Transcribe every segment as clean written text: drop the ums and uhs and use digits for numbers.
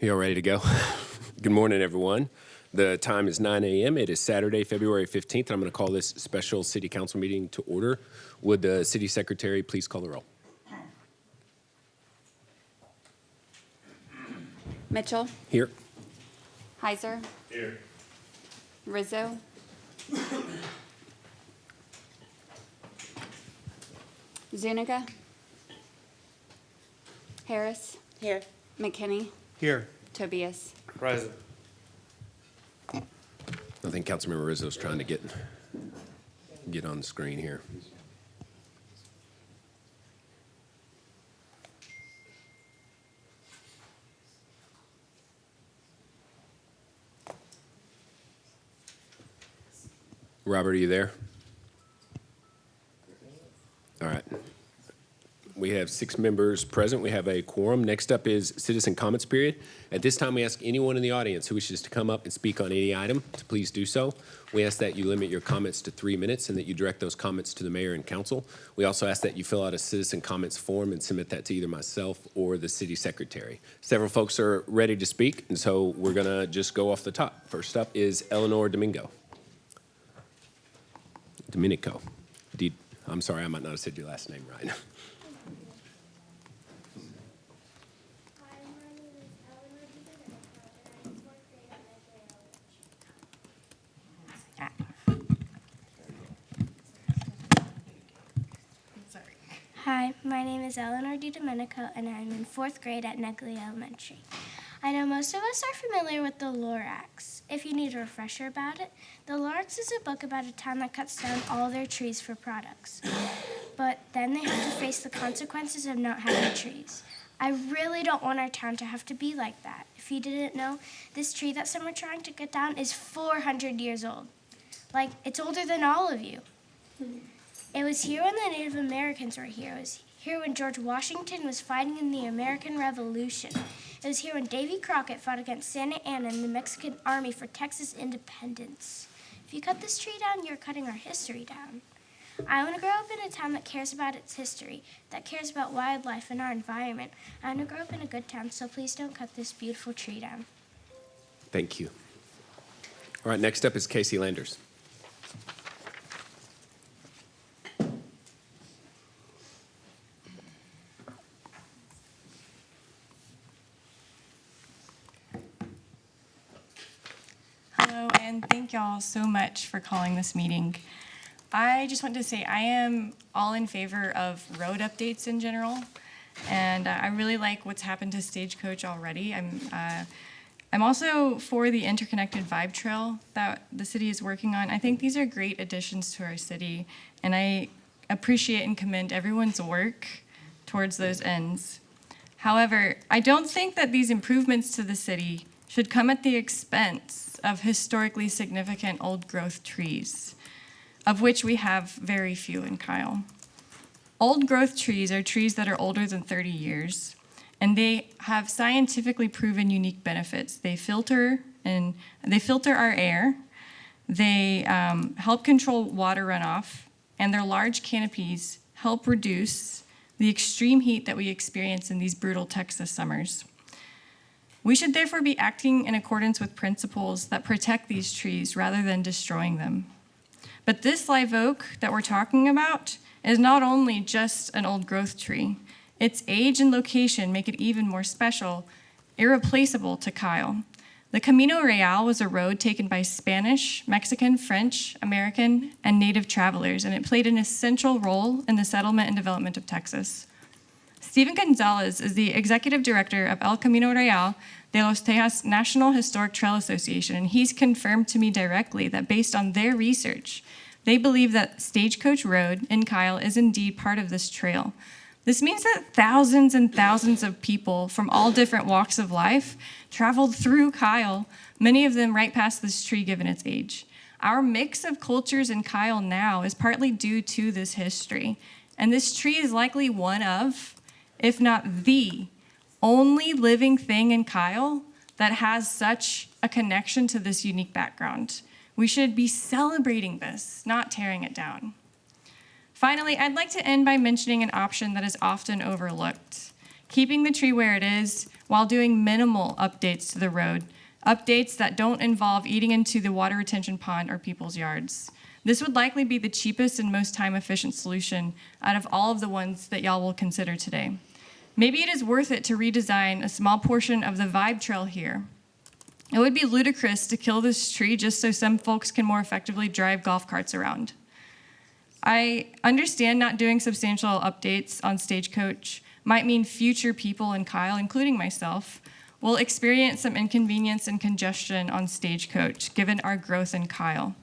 You all ready to go? Good morning, everyone. The time is 9 a.m. It is Saturday, February 15th, and I'm going to call this special city council meeting to order. Would the city secretary please call the roll? Mitchell, Here. Heiser, Here. Rizzo, Zuniga, Harris, Here. McKinney, Here. Tobias. Present. I think Councilmember Rizzo's trying to get on the screen here. Robert, are you there? All right. We have 6 members present. We have a quorum. Next up is citizen comments period. At this time, we ask anyone in the audience who wishes to come up and speak on any item to please do so. We ask that you limit your comments to 3 minutes and that you direct those comments to the mayor and council. We also ask that you fill out a citizen comments form and submit that to either myself or the city secretary. Several folks are ready to speak, and so we're going to just go off the top. First up is Eleanor Domenico. I'm sorry, I might not have said your last name right. Hi, my name is Eleanor DiDomenico, and I'm in 4th grade at Negley Elementary. I know most of us are familiar with the Lorax. If you need a refresher about it, the Lorax is a book about a town that cuts down all their trees for products. But then they have to face the consequences of not having trees. I really don't want our town to have to be like that. If you didn't know, this tree that some are trying to cut down is 400 years old. Like, it's older than all of you. It was here when the Native Americans were here. It was here when George Washington was fighting in the American Revolution. It was here when Davy Crockett fought against Santa Anna and the Mexican Army for Texas independence. If you cut this tree down, you're cutting our history down. I want to grow up in a town that cares about its history, that cares about wildlife and our environment. I want to grow up in a good town, so please don't cut this beautiful tree down. Thank you. All right, next up is Casey Landers. Hello, and thank y'all so much for calling this meeting. I just want to say I am all in favor of road updates in general, and I really like what's happened to Stagecoach already. I'm also for the interconnected Vibe Trail that the city is working on. I think these are great additions to our city, and I appreciate and commend everyone's work towards those ends. However, I don't think that these improvements to the city should come at the expense of historically significant old growth trees, of which we have very few in Kyle. Old growth trees are trees that are older than 30 years, and they have scientifically proven unique benefits. They filter our air, they help control water runoff, and their large canopies help reduce the extreme heat that we experience in these brutal Texas summers. We should therefore be acting in accordance with principles that protect these trees rather than destroying them. But this live oak that we're talking about is not only just an old growth tree. Its age and location make it even more special, irreplaceable to Kyle. The Camino Real was a road taken by Spanish, Mexican, French, American, and Native travelers, and it played an essential role in the settlement and development of Texas. Stephen Gonzalez is the executive director of El Camino Real de los Tejas National Historic Trail Association, and he's confirmed to me directly that based on their research, they believe that Stagecoach Road in Kyle is indeed part of this trail. This means that thousands and thousands of people from all different walks of life traveled through Kyle, many of them right past this tree given its age. Our mix of cultures in Kyle now is partly due to this history, and this tree is likely one of, if not the, only living thing in Kyle that has such a connection to this unique background. We should be celebrating this, not tearing it down. Finally, I'd like to end by mentioning an option that is often overlooked. keeping the tree where it is while doing minimal updates to the road, updates that don't involve eating into the water retention pond or people's yards. This would likely be the cheapest and most time-efficient solution out of all of the ones that y'all will consider today. Maybe it is worth it to redesign a small portion of the Vibe Trail here. It would be ludicrous to kill this tree just so some folks can more effectively drive golf carts around. I understand not doing substantial updates on Stagecoach might mean future people in Kyle, including myself, will experience some inconvenience and congestion on Stagecoach, given our growth in Kyle.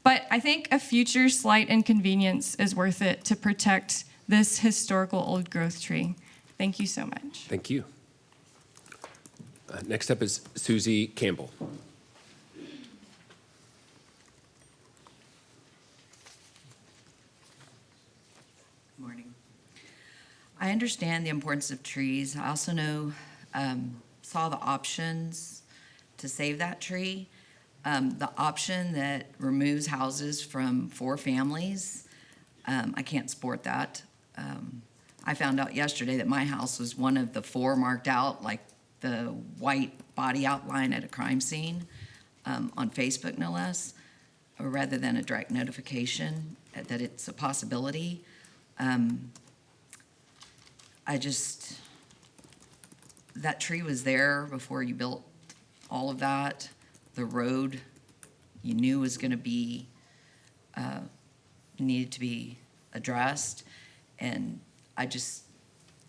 But I think a future slight inconvenience is worth it to protect this historical old growth tree. Thank you so much. Thank you. Next up is Susie Campbell. Morning. I understand the importance of trees. I also know, saw the options to save that tree. The option that removes houses from 4 families, I can't support that. I found out yesterday that my house was one of the 4 marked out, like the white body outline at a crime scene, on Facebook no less, or rather than a direct notification that it's a possibility. That tree was there before you built all of that. The road you knew was going to be, needed to be addressed. And I just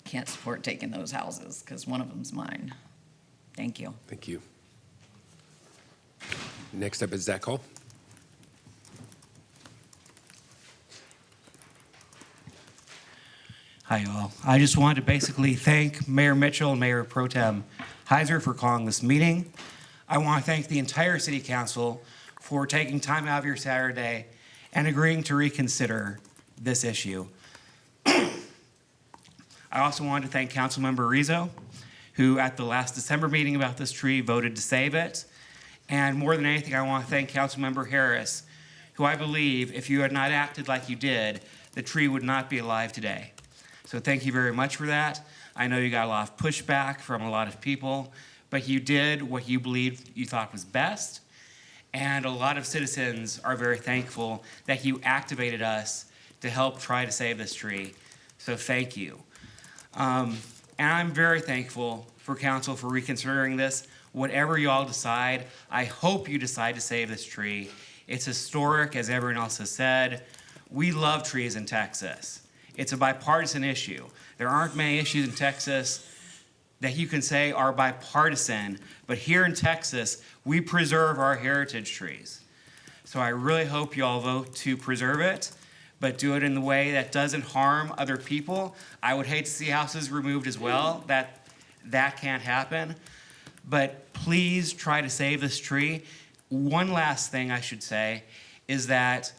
can't support taking those houses because one of them's mine. Thank you. Thank you. Next up is Zach Hall. Hi, y'all. I just wanted to basically thank Mayor Mitchell and Mayor Pro Tem Heiser for calling this meeting. I want to thank the entire City Council for taking time out of your Saturday and agreeing to reconsider this issue. I also wanted to thank Councilmember Rizzo, who at the last December meeting about this tree voted to save it. And more than anything, I want to thank Councilmember Harris, who I believe if you had not acted like you did, the tree would not be alive today. So thank you very much for that. I know you got a lot of pushback from a lot of people, but you did what you believed you thought was best. And a lot of citizens are very thankful that you activated us to help try to save this tree. So thank you. And I'm very thankful for council for reconsidering this. Whatever you all decide, I hope you decide to save this tree. It's historic, as everyone else has said. We love trees in Texas. It's a bipartisan issue. There aren't many issues in Texas that you can say are bipartisan, but here in Texas, we preserve our heritage trees. So I really hope you all vote to preserve it, but do it in the way that doesn't harm other people. I would hate to see houses removed as well. That can't happen. But please try to save this tree. One last thing I should say is that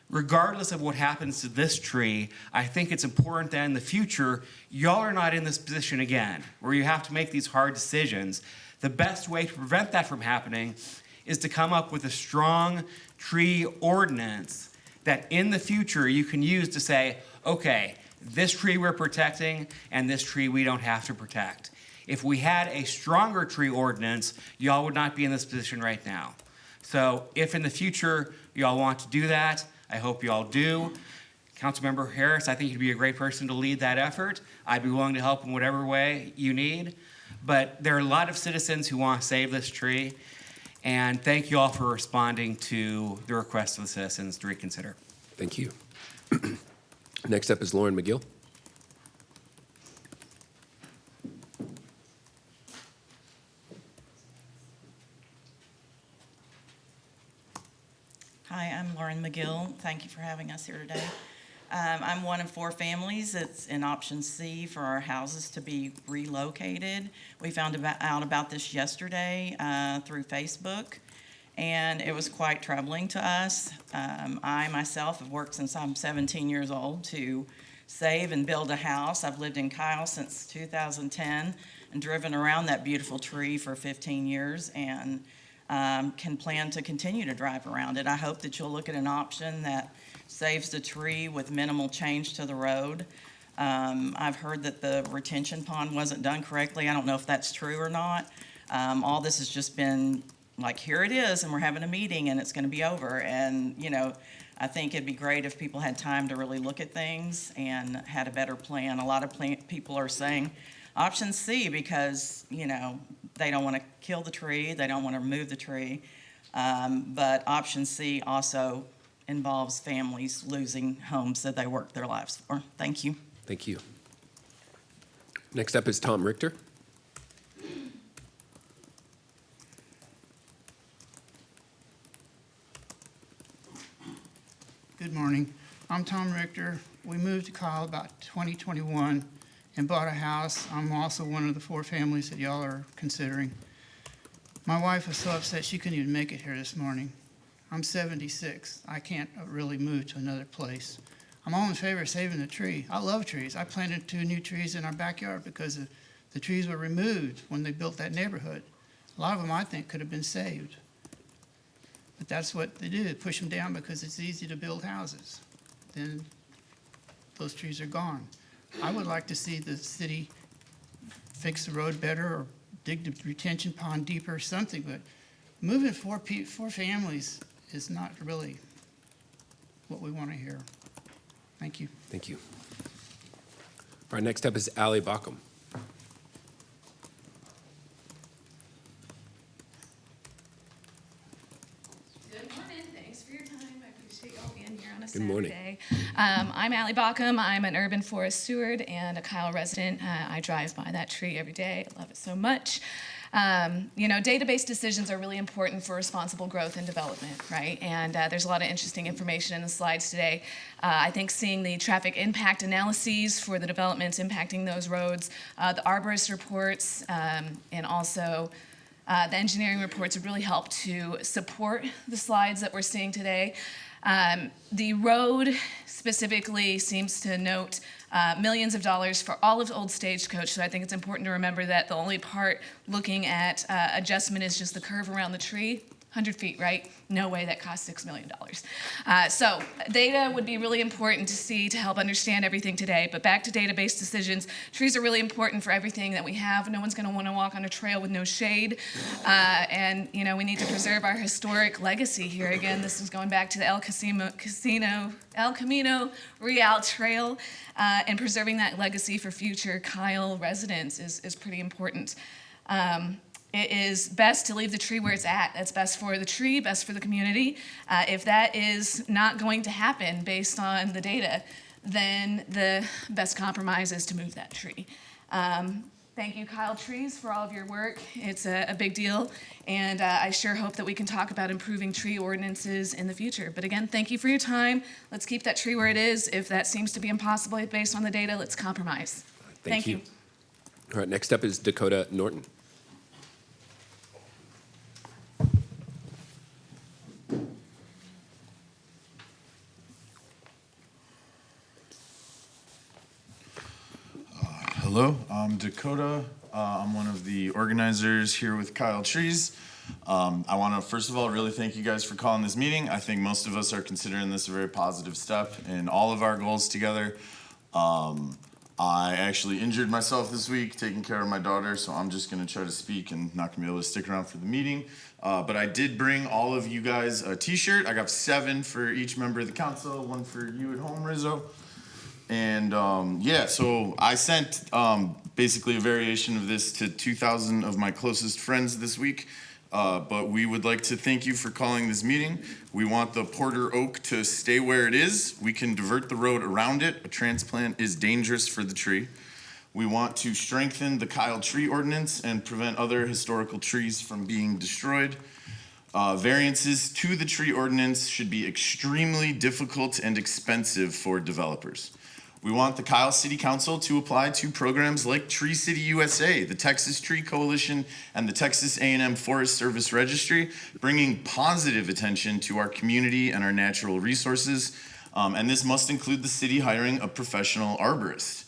regardless of what happens to this tree, I think it's important that in the future, y'all are not in this position again, where you have to make these hard decisions. The best way to prevent that from happening is to come up with a strong tree ordinance that in the future you can use to say, okay, this tree we're protecting and this tree we don't have to protect. If we had a stronger tree ordinance, y'all would not be in this position right now. So if in the future y'all want to do that, I hope you all do. Councilmember Harris, I think you'd be a great person to lead that effort. I'd be willing to help in whatever way you need. But there are a lot of citizens who want to save this tree. And thank you all for responding to the request of the citizens to reconsider. Thank you. Next up is Lauren McGill. Hi, I'm Lauren McGill. Thank you for having us here today. I'm one of 4 families that's in option C for our houses to be relocated. We found out about this yesterday through Facebook, and it was quite troubling to us. I myself have worked since I'm 17 years old to save and build a house. I've lived in Kyle since 2010 and driven around that beautiful tree for 15 years and can plan to continue to drive around it. I hope that you'll look at an option that saves the tree with minimal change to the road. I've heard that the retention pond wasn't done correctly. I don't know if that's true or not. All this has just been like, here it is, and we're having a meeting, and it's gonna be over. And, you know, I think it'd be great if people had time to really look at things and had a better plan. A lot of people are saying option C because, you know, they don't want to kill the tree, they don't want to remove the tree. But option C also involves families losing homes that they worked their lives for. Thank you. Thank you. Next up is Tom Richter. Good morning. I'm Tom Richter. We moved to Kyle about 2021 and bought a house. I'm also one of the 4 families that y'all are considering. My wife was so upset she couldn't even make it here this morning. I'm 76. I can't really move to another place. I'm all in favor of saving the tree. I love trees. I planted 2 new trees in our backyard because the trees were removed when they built that neighborhood. A lot of them, I think, could have been saved. But that's what they do, push them down because it's easy to build houses. Then those trees are gone. I would like to see the city fix the road better or dig the retention pond deeper or something, but moving 4 families is not really what we want to hear. Thank you. Thank you. All right, next up is Ally Bockham. Good morning. Thanks for your time. I appreciate y'all being here on a Good morning. Saturday. I'm Ally Bockham. I'm an urban forest steward and a Kyle resident. I drive by that tree every day. I love it so much. You know, database decisions are really important for responsible growth and development, right? And there's a lot of interesting information in the slides today. I think seeing the traffic impact analyses for the developments impacting those roads, the arborist reports, and also the engineering reports would really help to support the slides that we're seeing today. The road specifically seems to note millions of dollars for all of Old Stagecoach, so I think it's important to remember that the only part looking at adjustment is just the curve around the tree. 100 feet, right? No way that costs $6 million. So data would be really important to see to help understand everything today. But back to database decisions, trees are really important for everything that we have. No one's going to want to walk on a trail with no shade. And, you know, we need to preserve our historic legacy here. Again, this is going back to the El Camino Real Trail. And preserving that legacy for future Kyle residents is pretty important. It is best to leave the tree where it's at. That's best for the tree, best for the community. If that is not going to happen based on the data, then the best compromise is to move that tree. Thank you, Kyle Trees, for all of your work. It's a big deal, and I sure hope that we can talk about improving tree ordinances in the future. But again, thank you for your time. Let's keep that tree where it is. If that seems to be impossible based on the data, let's compromise. Thank you. All right, next up is Dakota Norton. Hello, I'm Dakota. I'm one of the organizers here with Kyle Trees. I want to first of all really thank you guys for calling this meeting. I think most of us are considering this a very positive step in all of our goals together. I actually injured myself this week taking care of my daughter, so I'm just going to try to speak and not going to be able to stick around for the meeting. But I did bring all of you guys a t-shirt. I got 7 for each member of the council, 1 for you at home, Rizzo. And yeah, so I sent basically a variation of this to 2,000 of my closest friends this week. But we would like to thank you for calling this meeting. We want the Porter Oak to stay where it is. We can divert the road around it. A transplant is dangerous for the tree. We want to strengthen the Kyle Tree Ordinance and prevent other historical trees from being destroyed. Variances to the tree ordinance should be extremely difficult and expensive for developers. We want the Kyle City Council to apply to programs like Tree City USA, the Texas Tree Coalition, and the Texas A&M Forest Service Registry, bringing positive attention to our community and our natural resources. And this must include the city hiring a professional arborist.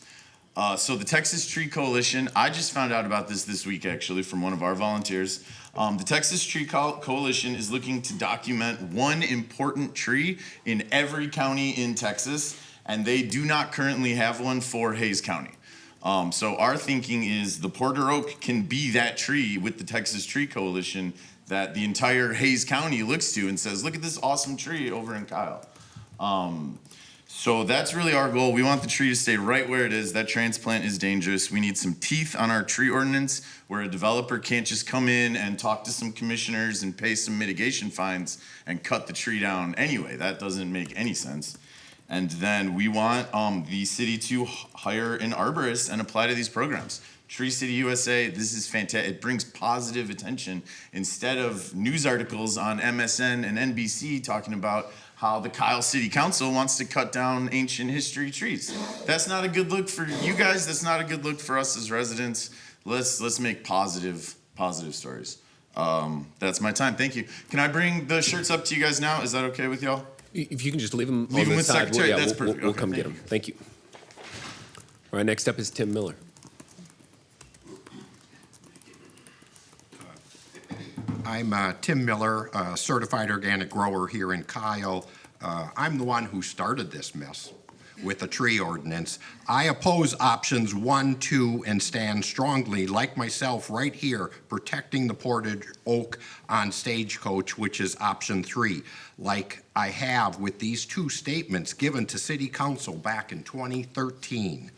So the Texas Tree Coalition, I just found out about this week actually from one of our volunteers. The Texas Tree Coalition is looking to document one important tree in every county in Texas. and they do not currently have one for Hayes County. So our thinking is the Porter Oak can be that tree with the Texas Tree Coalition that the entire Hayes County looks to and says, look at this awesome tree over in Kyle. So that's really our goal. We want the tree to stay right where it is. That transplant is dangerous. We need some teeth on our tree ordinance where a developer can't just come in and talk to some commissioners and pay some mitigation fines and cut the tree down anyway. That doesn't make any sense. And then we want the city to hire an arborist and apply to these programs. Tree City USA, this is fantastic. It brings positive attention instead of news articles on MSN and NBC talking about how the Kyle City Council wants to cut down ancient history trees. That's not a good look for you guys. That's not a good look for us as residents. Let's make positive stories. That's my time. Thank you. Can I bring the shirts up to you guys now? Is that okay with y'all? If you can just leave them Leave on them the with side, Secretary. That's we'll perfect. Okay, come get thank them. Thank you. All right, next up is Tim Miller. I'm Tim Miller, a certified organic grower here in Kyle. I'm the one who started this mess with the tree ordinance. I oppose options 1, 2, and stand strongly, like myself, right here, protecting the Portage Oak on Stagecoach, which is option 3, like I have with these 2 statements given to City Council back in 2013.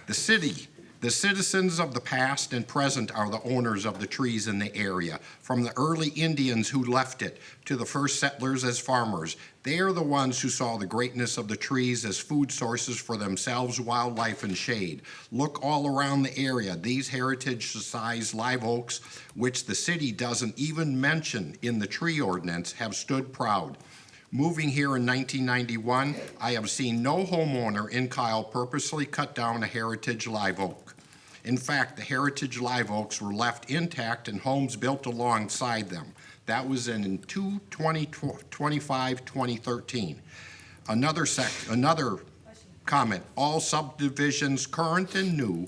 The citizens of the past and present are the owners of the trees in the area, from the early Indians who left it to the first settlers as farmers. They are the ones who saw the greatness of the trees as food sources for themselves, wildlife, and shade. Look all around the area. These heritage-sized live oaks, which the city doesn't even mention in the tree ordinance, have stood proud. Moving here in 1991, I have seen no homeowner in Kyle purposely cut down a heritage live oak. In fact, the heritage live oaks were left intact and homes built alongside them. That was in 2013. Another comment, all subdivisions, current and new,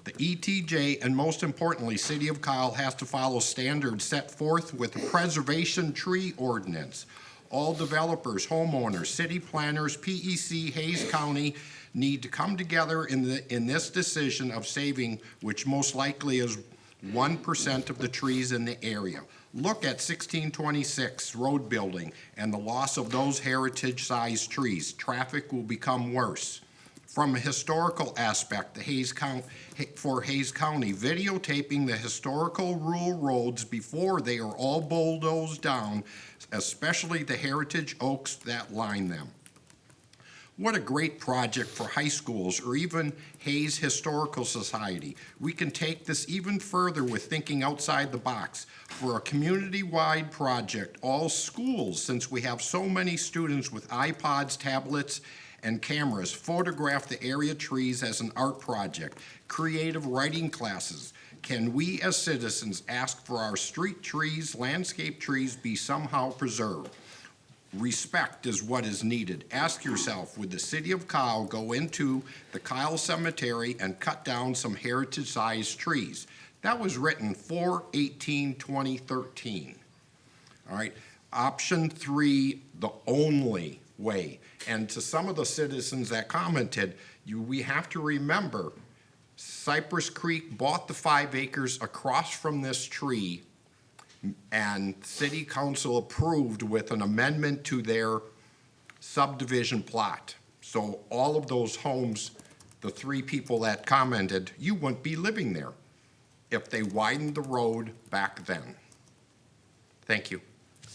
the ETJ, and most importantly, City of Kyle has to follow standards set forth with the Preservation Tree Ordinance. All developers, homeowners, city planners, PEC, Hayes County need to come together in this decision of saving, which most likely is 1% of the trees in the area. Look at 1626 road building and the loss of those heritage-sized trees. Traffic will become worse. From a historical aspect, for Hayes County, videotaping the historical rural roads before they are all bulldozed down, especially the heritage oaks that line them. What a great project for high schools or even Hayes Historical Society. We can take this even further with thinking outside the box. For a community-wide project, all schools, since we have so many students with iPods, tablets, and cameras, photograph the area trees as an art project. Creative writing classes. Can we as citizens ask for our street trees, landscape trees be somehow preserved? Respect is what is needed. Ask yourself, would the city of Kyle go into the Kyle Cemetery and cut down some heritage-sized trees? That was written 4/18/2013. All right, option 3, the only way. And to some of the citizens that commented, we have to remember Cypress Creek bought the 5 acres across from this tree, and City Council approved with an amendment to their subdivision plot. So all of those homes, the 3 people that commented, you wouldn't be living there if they widened the road back then. Thank you.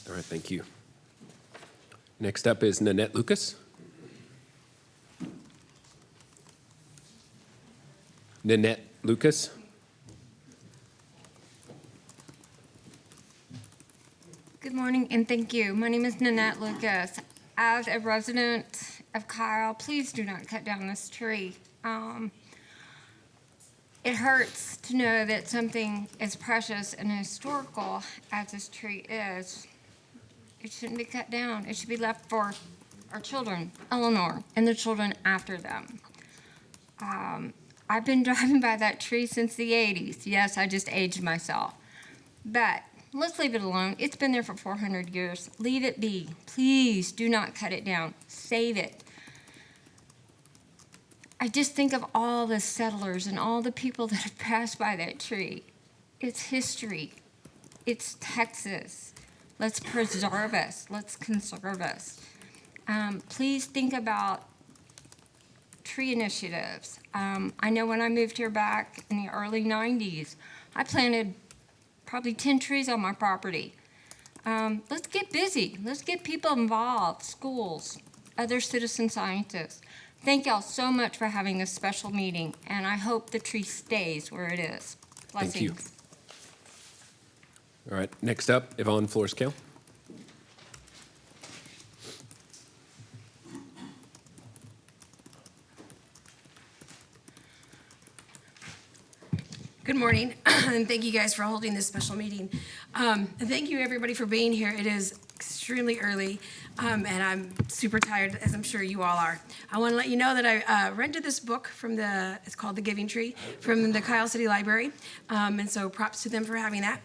All right, thank you. Next up is Nanette Lucas. Nanette Lucas. Good morning and thank you. My name is Nanette Lucas. As a resident of Kyle, please do not cut down this tree. It hurts to know that something as precious and historical as this tree is, it shouldn't be cut down. It should be left for our children, Eleanor, and the children after them. I've been driving by that tree since the 80s. Yes, I just aged myself. But let's leave it alone. It's been there for 400 years. Leave it be. Please do not cut it down. Save it. I just think of all the settlers and all the people that have passed by that tree. It's history. It's Texas. Let's preserve us. Let's conserve us. Please think about tree initiatives. I know when I moved here back in the early 90s, I planted probably 10 trees on my property. Let's get busy. Let's get people involved, schools, other citizen scientists. Thank y'all so much for having this special meeting, and I hope the tree stays where it is. Blessings. Thank you. All right, next up, Yvonne Florescale. Good morning, and thank you guys for holding this special meeting. And thank you, everybody, for being here. It is extremely early, and I'm super tired, as I'm sure you all are. I want to let you know that I rented this book from it's called The Giving Tree, from the Kyle City Library, and so props to them for having that.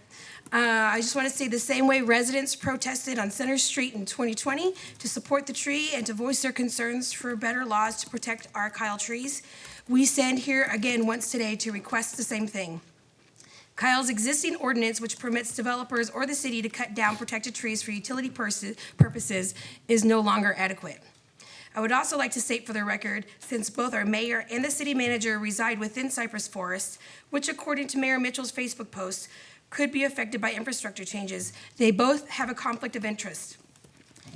I just want to say the same way residents protested on Center Street in 2020 to support the tree and to voice their concerns for better laws to protect our Kyle trees, we stand here again once today to request the same thing. Kyle's existing ordinance, which permits developers or the city to cut down protected trees for utility purposes, is no longer adequate. I would also like to state for the record, since both our mayor and the city manager reside within Cypress Forest, which according to Mayor Mitchell's Facebook post, could be affected by infrastructure changes, they both have a conflict of interest.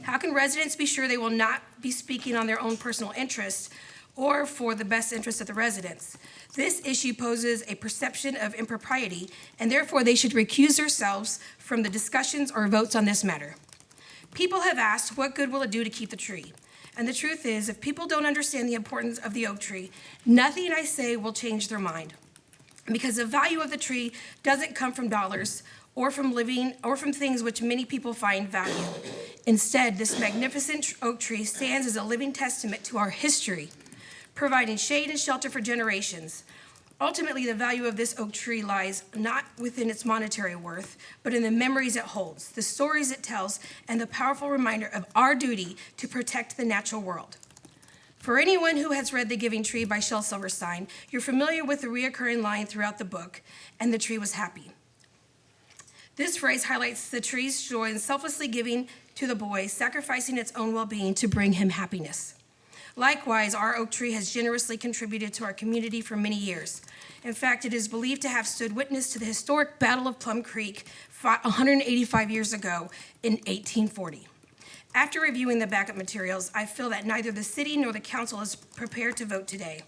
How can residents be sure they will not be speaking on their own personal interests or for the best interest of the residents? This issue poses a perception of impropriety, and therefore they should recuse themselves from the discussions or votes on this matter. People have asked, what good will it do to keep the tree? And the truth is, if people don't understand the importance of the oak tree, nothing I say will change their mind. Because the value of the tree doesn't come from dollars or from living or from things which many people find value. Instead, this magnificent oak tree stands as a living testament to our history, providing shade and shelter for generations. Ultimately, the value of this oak tree lies not within its monetary worth, but in the memories it holds, the stories it tells, and the powerful reminder of our duty to protect the natural world. For anyone who has read The Giving Tree by Shel Silverstein, you're familiar with the reoccurring line throughout the book, and the tree was happy. This phrase highlights the tree's joy in selflessly giving to the boy, sacrificing its own well-being to bring him happiness. Likewise, our oak tree has generously contributed to our community for many years. In fact, it is believed to have stood witness to the historic Battle of Plum Creek 185 years ago in 1840. After reviewing the backup materials, I feel that neither the city nor the council is prepared to vote today.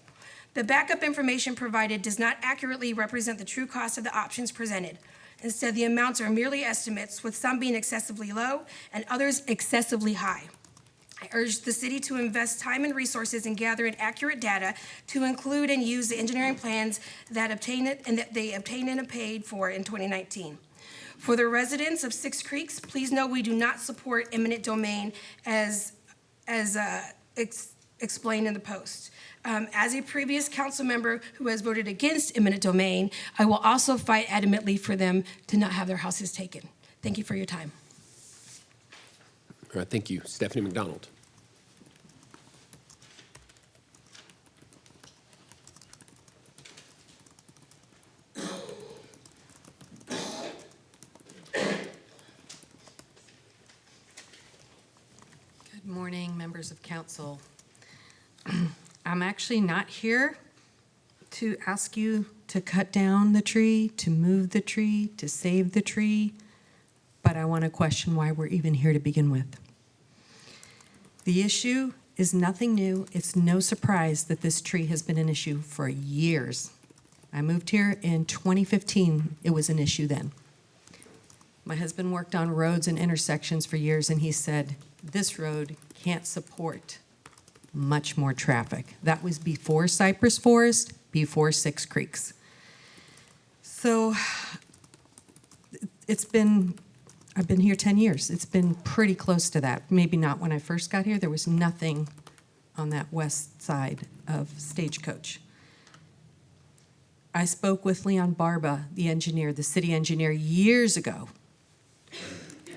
The backup information provided does not accurately represent the true cost of the options presented. Instead, the amounts are merely estimates, with some being excessively low and others excessively high. I urge the city to invest time and resources in gathering accurate data to include and use the engineering plans that they obtained and paid for in 2019. For the residents of Six Creeks, please know we do not support eminent domain as explained in the post. As a previous council member who has voted against eminent domain, I will also fight adamantly for them to not have their houses taken. Thank you for your time. All right, thank you. Stephanie McDonald. Good morning, members of council. I'm actually not here to ask you to cut down the tree, to move the tree, to save the tree, but I want to question why we're even here to begin with. The issue is nothing new. It's no surprise that this tree has been an issue for years. I moved here in 2015. It was an issue then. My husband worked on roads and intersections for years, and he said, this road can't support much more traffic. That was before Cypress Forest, before Six Creeks. So I've been here 10 years. It's been pretty close to that. Maybe not when I first got here. There was nothing on that west side of Stagecoach. I spoke with Leon Barba, the engineer, the city engineer, years ago.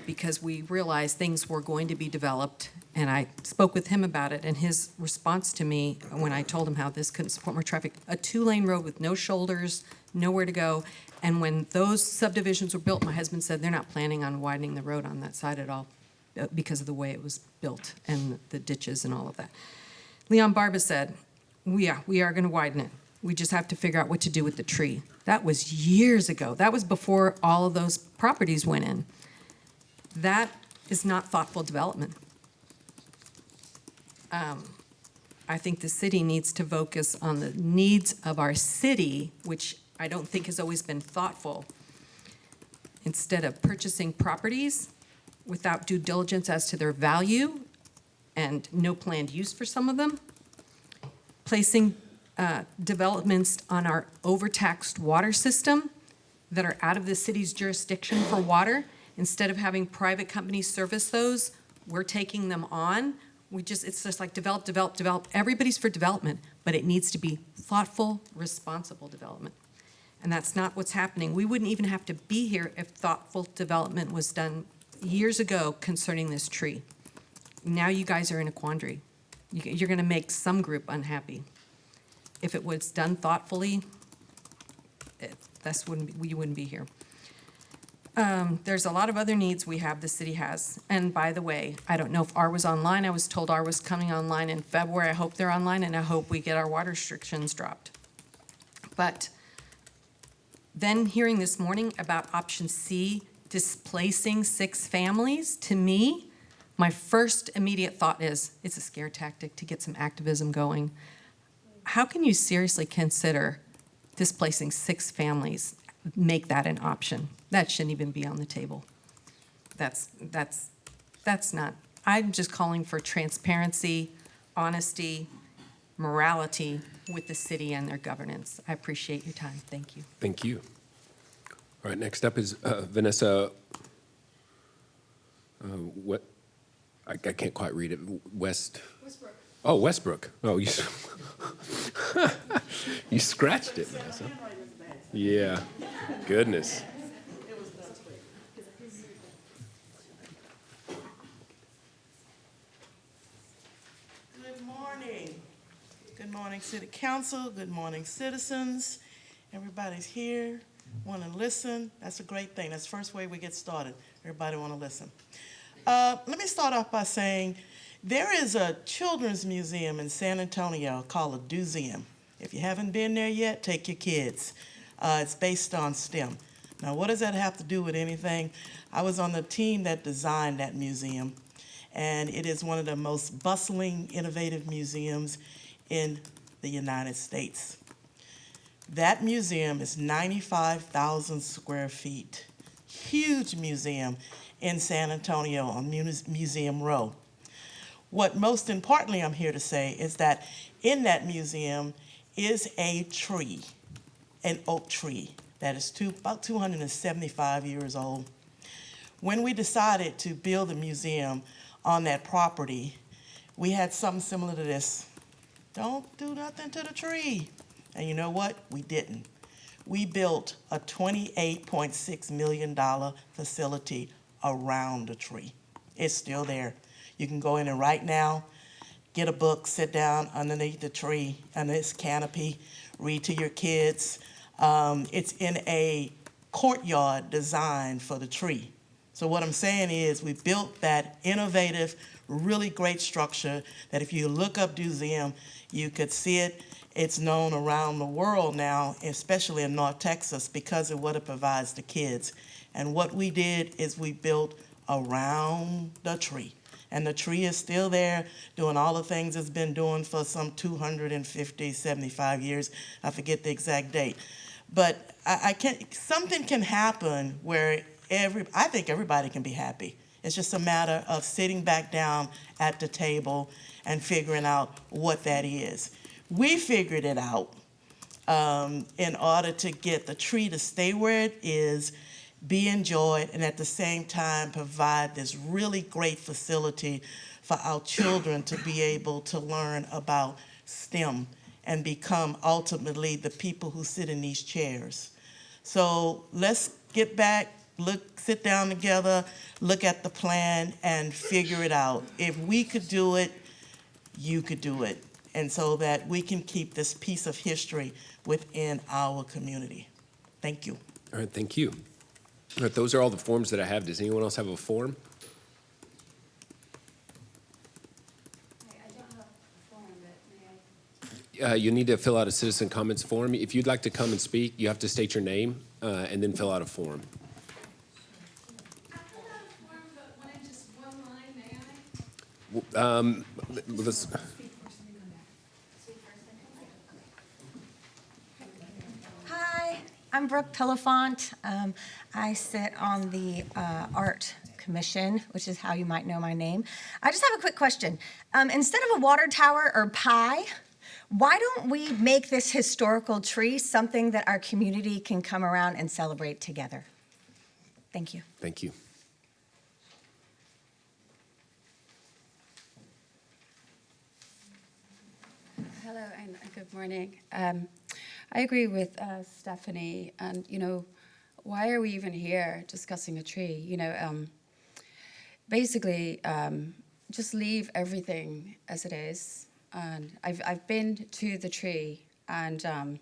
because we realized things were going to be developed. And I spoke with him about it, and his response to me, when I told him how this couldn't support more traffic, a 2-lane road with no shoulders, nowhere to go. And when those subdivisions were built, my husband said they're not planning on widening the road on that side at all because of the way it was built and the ditches and all of that. Leon Barba said, we are going to widen it. We just have to figure out what to do with the tree. That was years ago. That was before all of those properties went in. That is not thoughtful development. I think the city needs to focus on the needs of our city, which I don't think has always been thoughtful. Instead of purchasing properties without due diligence as to their value and no planned use for some of them, placing developments on our overtaxed water system that are out of the city's jurisdiction for water. Instead of having private companies service those, we're taking them on. It's just like develop, develop, develop. Everybody's for development, but it needs to be thoughtful, responsible development. And that's not what's happening. We wouldn't even have to be here if thoughtful development was done years ago concerning this tree. Now you guys are in a quandary. You're going to make some group unhappy. If it was done thoughtfully, you wouldn't be here. There's a lot of other needs we have, the city has. And by the way, I don't know if R was online. I was told R was coming online in February. I hope they're online, and I hope we get our water restrictions dropped. But then hearing this morning about option C, displacing 6 families, to me, my first immediate thought is it's a scare tactic to get some activism going. How can you seriously consider displacing 6 families, make that an option? That shouldn't even be on the table. That's not. I'm just calling for transparency, honesty, morality with the city and their governance. I appreciate your time. Thank you. Thank you. All right, next up is Vanessa, what, I can't quite read it, Westbrook. Oh, Westbrook. Oh, you, you scratched it, Vanessa. Yeah, goodness. Good morning. Good morning, City Council. Good morning, citizens. Everybody's here, want to listen. That's a great thing. That's the first way we get started. Everybody want to listen. Let me start off by saying there is a children's museum in San Antonio called a Dooseum. If you haven't been there yet, take your kids. It's based on STEM. Now, what does that have to do with anything? I was on the team that designed that museum, and it is one of the most bustling, innovative museums in the United States. That museum is 95,000 square feet. Huge museum in San Antonio on Museum Row. What most importantly I'm here to say is that in that museum is a tree, an oak tree that is about 275 years old. When we decided to build a museum on that property, we had something similar to this. Don't do nothing to the tree. And you know what? We didn't. We built a $28.6 million facility around the tree. It's still there. You can go in there right now, get a book, sit down underneath the tree, under its canopy, read to your kids. It's in a courtyard designed for the tree. So what I'm saying is we built that innovative, really great structure that if you look up Dooseum, you could see it. It's known around the world now, especially in North Texas, because of what it provides the kids. And what we did is we built around the tree. And the tree is still there, doing all the things it's been doing for some 250, 75 years. I forget the exact date. But something can happen where I think everybody can be happy. It's just a matter of sitting back down at the table and figuring out what that is. We figured it out in order to get the tree to stay where it is, be enjoyed, and at the same time provide this really great facility for our children to be able to learn about STEM and become ultimately the people who sit in these chairs. So let's get back sit down together, look at the plan, and figure it out. If we could do it, you could do it. And so that we can keep this piece of history within our community. Thank you. All right, thank you. All right, those are all the forms that I have. Does anyone else have a form? You need to fill out a citizen comments form. If you'd like to come and speak, you have to state your name and then fill out a form. Let's, Hi, I'm Brooke Pelafont. I sit on the Art Commission, which is how you might know my name. I just have a quick question. Instead of a water tower or pie, why don't we make this historical tree something that our community can come around and celebrate together? Thank you. thank you. Hello and good morning. I agree with Stephanie, and why are we even here discussing a tree? Basically, just leave everything as it is. And I've been to the tree, and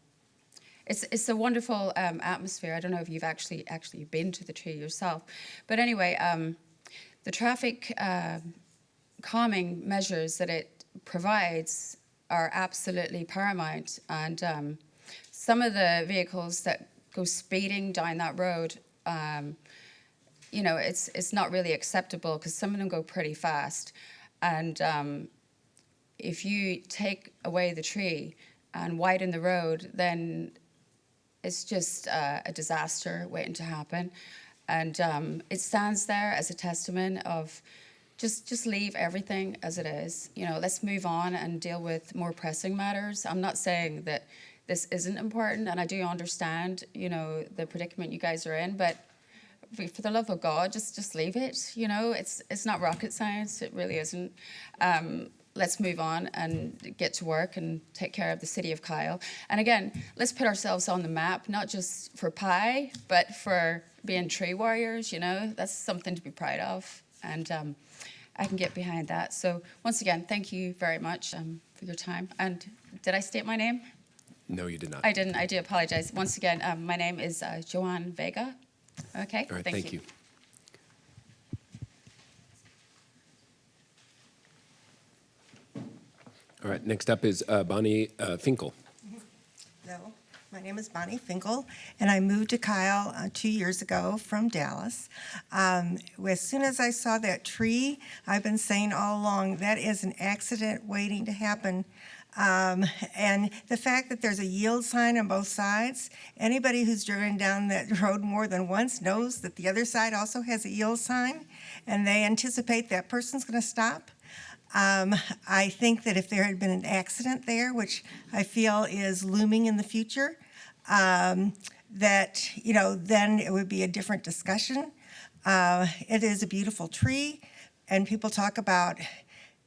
it's a wonderful atmosphere. I don't know if you've actually been to the tree yourself, but anyway, the traffic calming measures that it provides are absolutely paramount. And some of the vehicles that go speeding down that road, it's not really acceptable because some of them go pretty fast. And if you take away the tree and widen the road, then it's just a disaster waiting to happen. And it stands there as a testament of just leave everything as it is. Let's move on and deal with more pressing matters. I'm not saying that this isn't important, and I do understand, the predicament you guys are in, but for the love of God, just leave it. It's not rocket science. It really isn't. Let's move on and get to work and take care of the city of Kyle. And again, let's put ourselves on the map, not just for pie, but for being tree warriors. That's something to be proud of. And I can get behind that. So once again, thank you very much for your time. And did I state my name? No, you did not. I didn't. I do apologize. Once again, my name is Joanne Vega. Okay, All right, thank you. All right, next up is Bonnie Finkel. Hello, my name is Bonnie Finkel, and I moved to Kyle 2 years ago from Dallas. As soon as I saw that tree, I've been saying all along, that is an accident waiting to happen. And the fact that there's a yield sign on both sides, anybody who's driven down that road more than once knows that the other side also has a yield sign, and they anticipate that person's going to stop. I think that if there had been an accident there, which I feel is looming in the future, then it would be a different discussion. It is a beautiful tree, and people talk about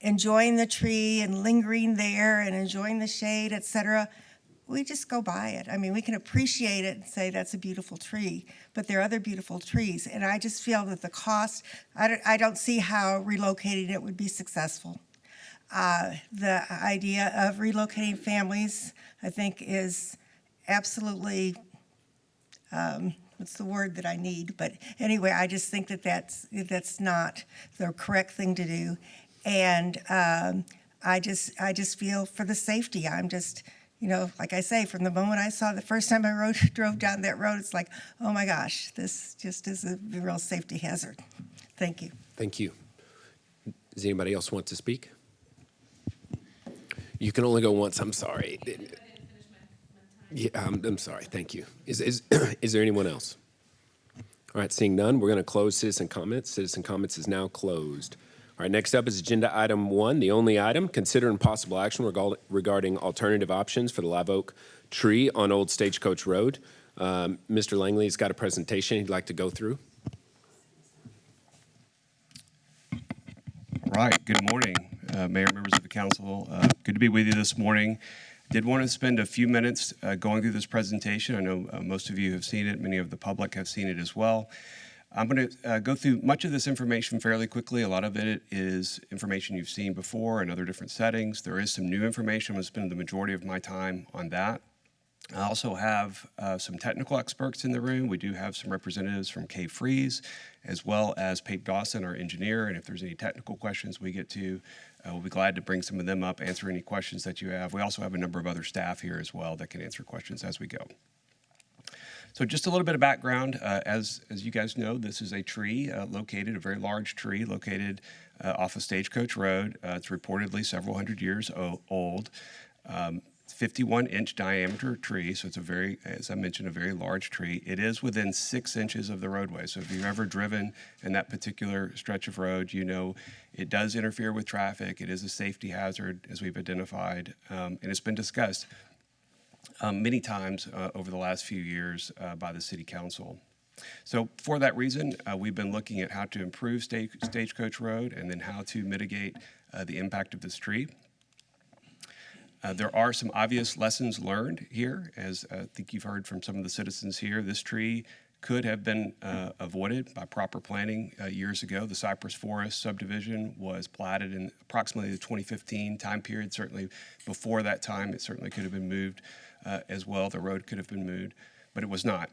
enjoying the tree and lingering there and enjoying the shade, etc. We just go by it. I mean, we can appreciate it and say that's a beautiful tree, but there are other beautiful trees. And I just feel that the cost, I don't see how relocating it would be successful. The idea of relocating families, I think, is absolutely, what's the word that I need? But anyway, I just think that that's not the correct thing to do. And I just feel for the safety. I'm just, like I say, from the moment I saw the first time I drove down that road, it's like, oh my gosh, this just is a real safety hazard. Thank you. Thank you. Does anybody else want to speak? You can only go once. I'm sorry. Yeah, I'm sorry. Thank you. Is there anyone else? All right, seeing none, we're going to close citizen comments. Citizen comments is now closed. All right, next up is agenda item 1, the only item, consider possible action regarding alternative options for the live oak tree on Old Stagecoach Road. Mr. Langley's got a presentation he'd like to go through. All right, good morning, Mayor, members of the council. Good to be with you this morning. Did want to spend a few minutes going through this presentation. I know most of you have seen it. Many of the public have seen it as well. I'm going to go through much of this information fairly quickly. A lot of it is information you've seen before in other different settings. There is some new information. I'm going to spend the majority of my time on that. I also have some technical experts in the room. We do have some representatives from K-Freeze, as well as Pape Dawson, our engineer. And if there's any technical questions we get to, we'll be glad to bring some of them up, answer any questions that you have. We also have a number of other staff here as well that can answer questions as we go. So just a little bit of background. As you guys know, this is a tree located, a very large tree located off of Stagecoach Road. It's reportedly several hundred years old. 51-inch diameter tree, so it's a very, as I mentioned, a very large tree. It is within 6 inches of the roadway. So if you've ever driven in that particular stretch of road, you know it does interfere with traffic. It is a safety hazard, as we've identified, and it's been discussed many times over the last few years by the City Council. So for that reason, we've been looking at how to improve Stagecoach Road and then how to mitigate the impact of this tree. There are some obvious lessons learned here, as I think you've heard from some of the citizens here. This tree could have been avoided by proper planning years ago. The Cypress Forest subdivision was platted in approximately the 2015 time period. Certainly before that time, it certainly could have been moved as well. The road could have been moved, but it was not.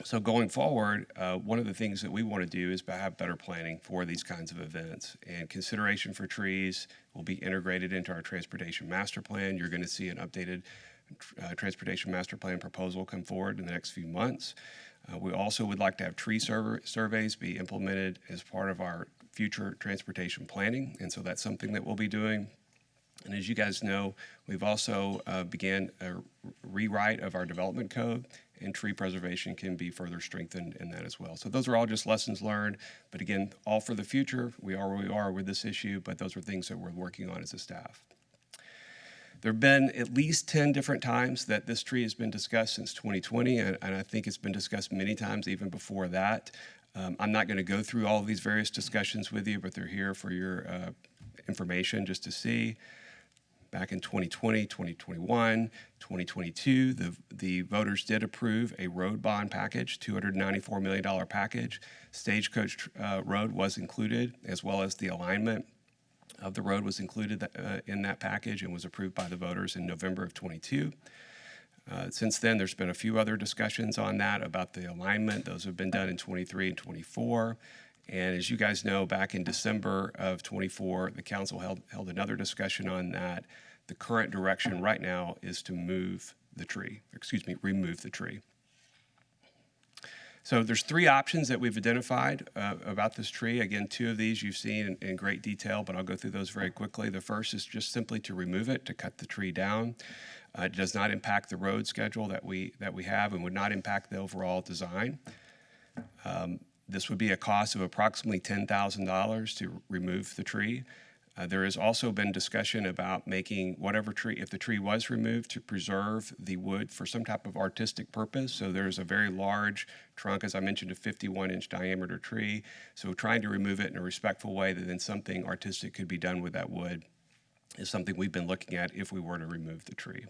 So going forward, one of the things that we want to do is have better planning for these kinds of events. And consideration for trees will be integrated into our transportation master plan. You're going to see an updated transportation master plan proposal come forward in the next few months. We also would like to have tree surveys be implemented as part of our future transportation planning. And so that's something that we'll be doing. And as you guys know, we've also began a rewrite of our development code, and tree preservation can be further strengthened in that as well. So those are all just lessons learned. But again, all for the future. We are where we are with this issue, but those are things that we're working on as a staff. There have been at least 10 different times that this tree has been discussed since 2020, and I think it's been discussed many times even before that. I'm not going to go through all of these various discussions with you, but they're here for your information just to see. Back in 2020, 2021, 2022, the voters did approve a road bond package, $294 million package. Stagecoach Road was included, as well as the alignment of the road was included in that package and was approved by the voters in November of 22. Since then, there's been a few other discussions on that about the alignment. Those have been done in 23 and 24. And as you guys know, back in December of 24, the council held another discussion on that. The current direction right now is to remove the tree. So there's 3 options that we've identified about this tree. Again, 2 of these you've seen in great detail, but I'll go through those very quickly. The first is just simply to remove it, to cut the tree down. It does not impact the road schedule that we have and would not impact the overall design. This would be a cost of approximately $10,000 to remove the tree. There has also been discussion about making whatever tree, if the tree was removed, to preserve the wood for some type of artistic purpose. So there's a very large trunk, as I mentioned, a 51-inch diameter tree. So trying to remove it in a respectful way that then something artistic could be done with that wood is something we've been looking at if we were to remove the tree.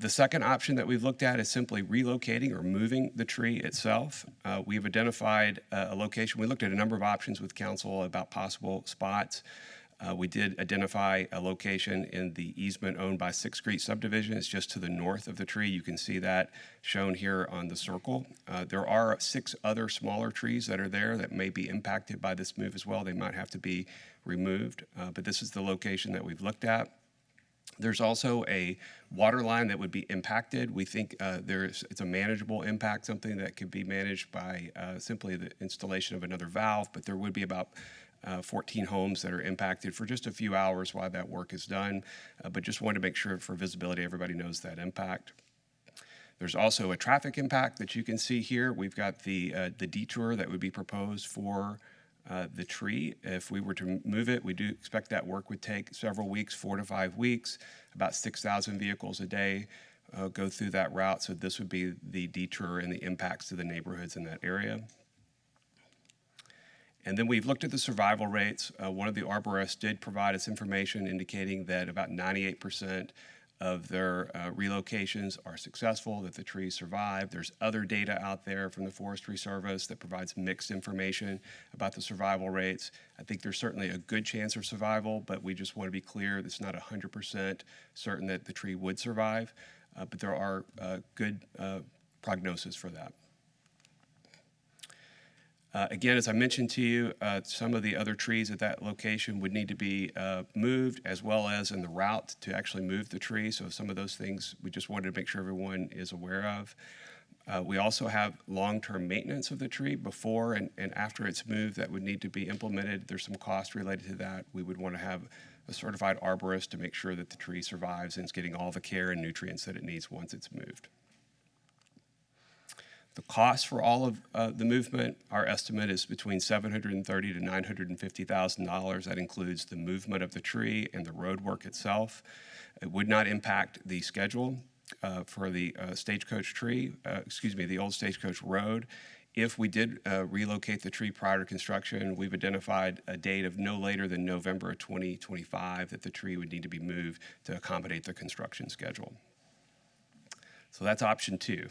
The second option that we've looked at is simply relocating or moving the tree itself. We've identified a location. We looked at a number of options with council about possible spots. We did identify a location in the easement owned by 6th Street subdivision. It's just to the north of the tree. You can see that shown here on the circle. There are 6 other smaller trees that are there that may be impacted by this move as well. They might have to be removed, but this is the location that we've looked at. There's also a water line that would be impacted. We think it's a manageable impact, something that could be managed by simply the installation of another valve, but there would be about 14 homes that are impacted for just a few hours while that work is done. But just wanted to make sure for visibility, everybody knows that impact. There's also a traffic impact that you can see here. We've got the detour that would be proposed for the tree. If we were to move it, we do expect that work would take several weeks, 4 to 5 weeks. About 6,000 vehicles a day go through that route. So this would be the detour and the impacts to the neighborhoods in that area. And then we've looked at the survival rates. One of the arborists did provide us information indicating that about 98% of their relocations are successful, that the trees survive. There's other data out there from the Forestry Service that provides mixed information about the survival rates. I think there's certainly a good chance of survival, but we just want to be clear it's not 100% certain that the tree would survive, but there are good prognosis for that. Again, as I mentioned to you, some of the other trees at that location would need to be moved, as well as in the route to actually move the tree. So some of those things we just wanted to make sure everyone is aware of. We also have long-term maintenance of the tree before and after it's moved that would need to be implemented. There's some cost related to that. We would want to have a certified arborist to make sure that the tree survives and is getting all the care and nutrients that it needs once it's moved. The cost for all of the movement, our estimate is between $730,000 to $950,000. That includes the movement of the tree and the road work itself. It would not impact the schedule for the Stagecoach tree, the old Stagecoach Road. If we did relocate the tree prior to construction, we've identified a date of no later than November of 2025 that the tree would need to be moved to accommodate the construction schedule. So that's option 2.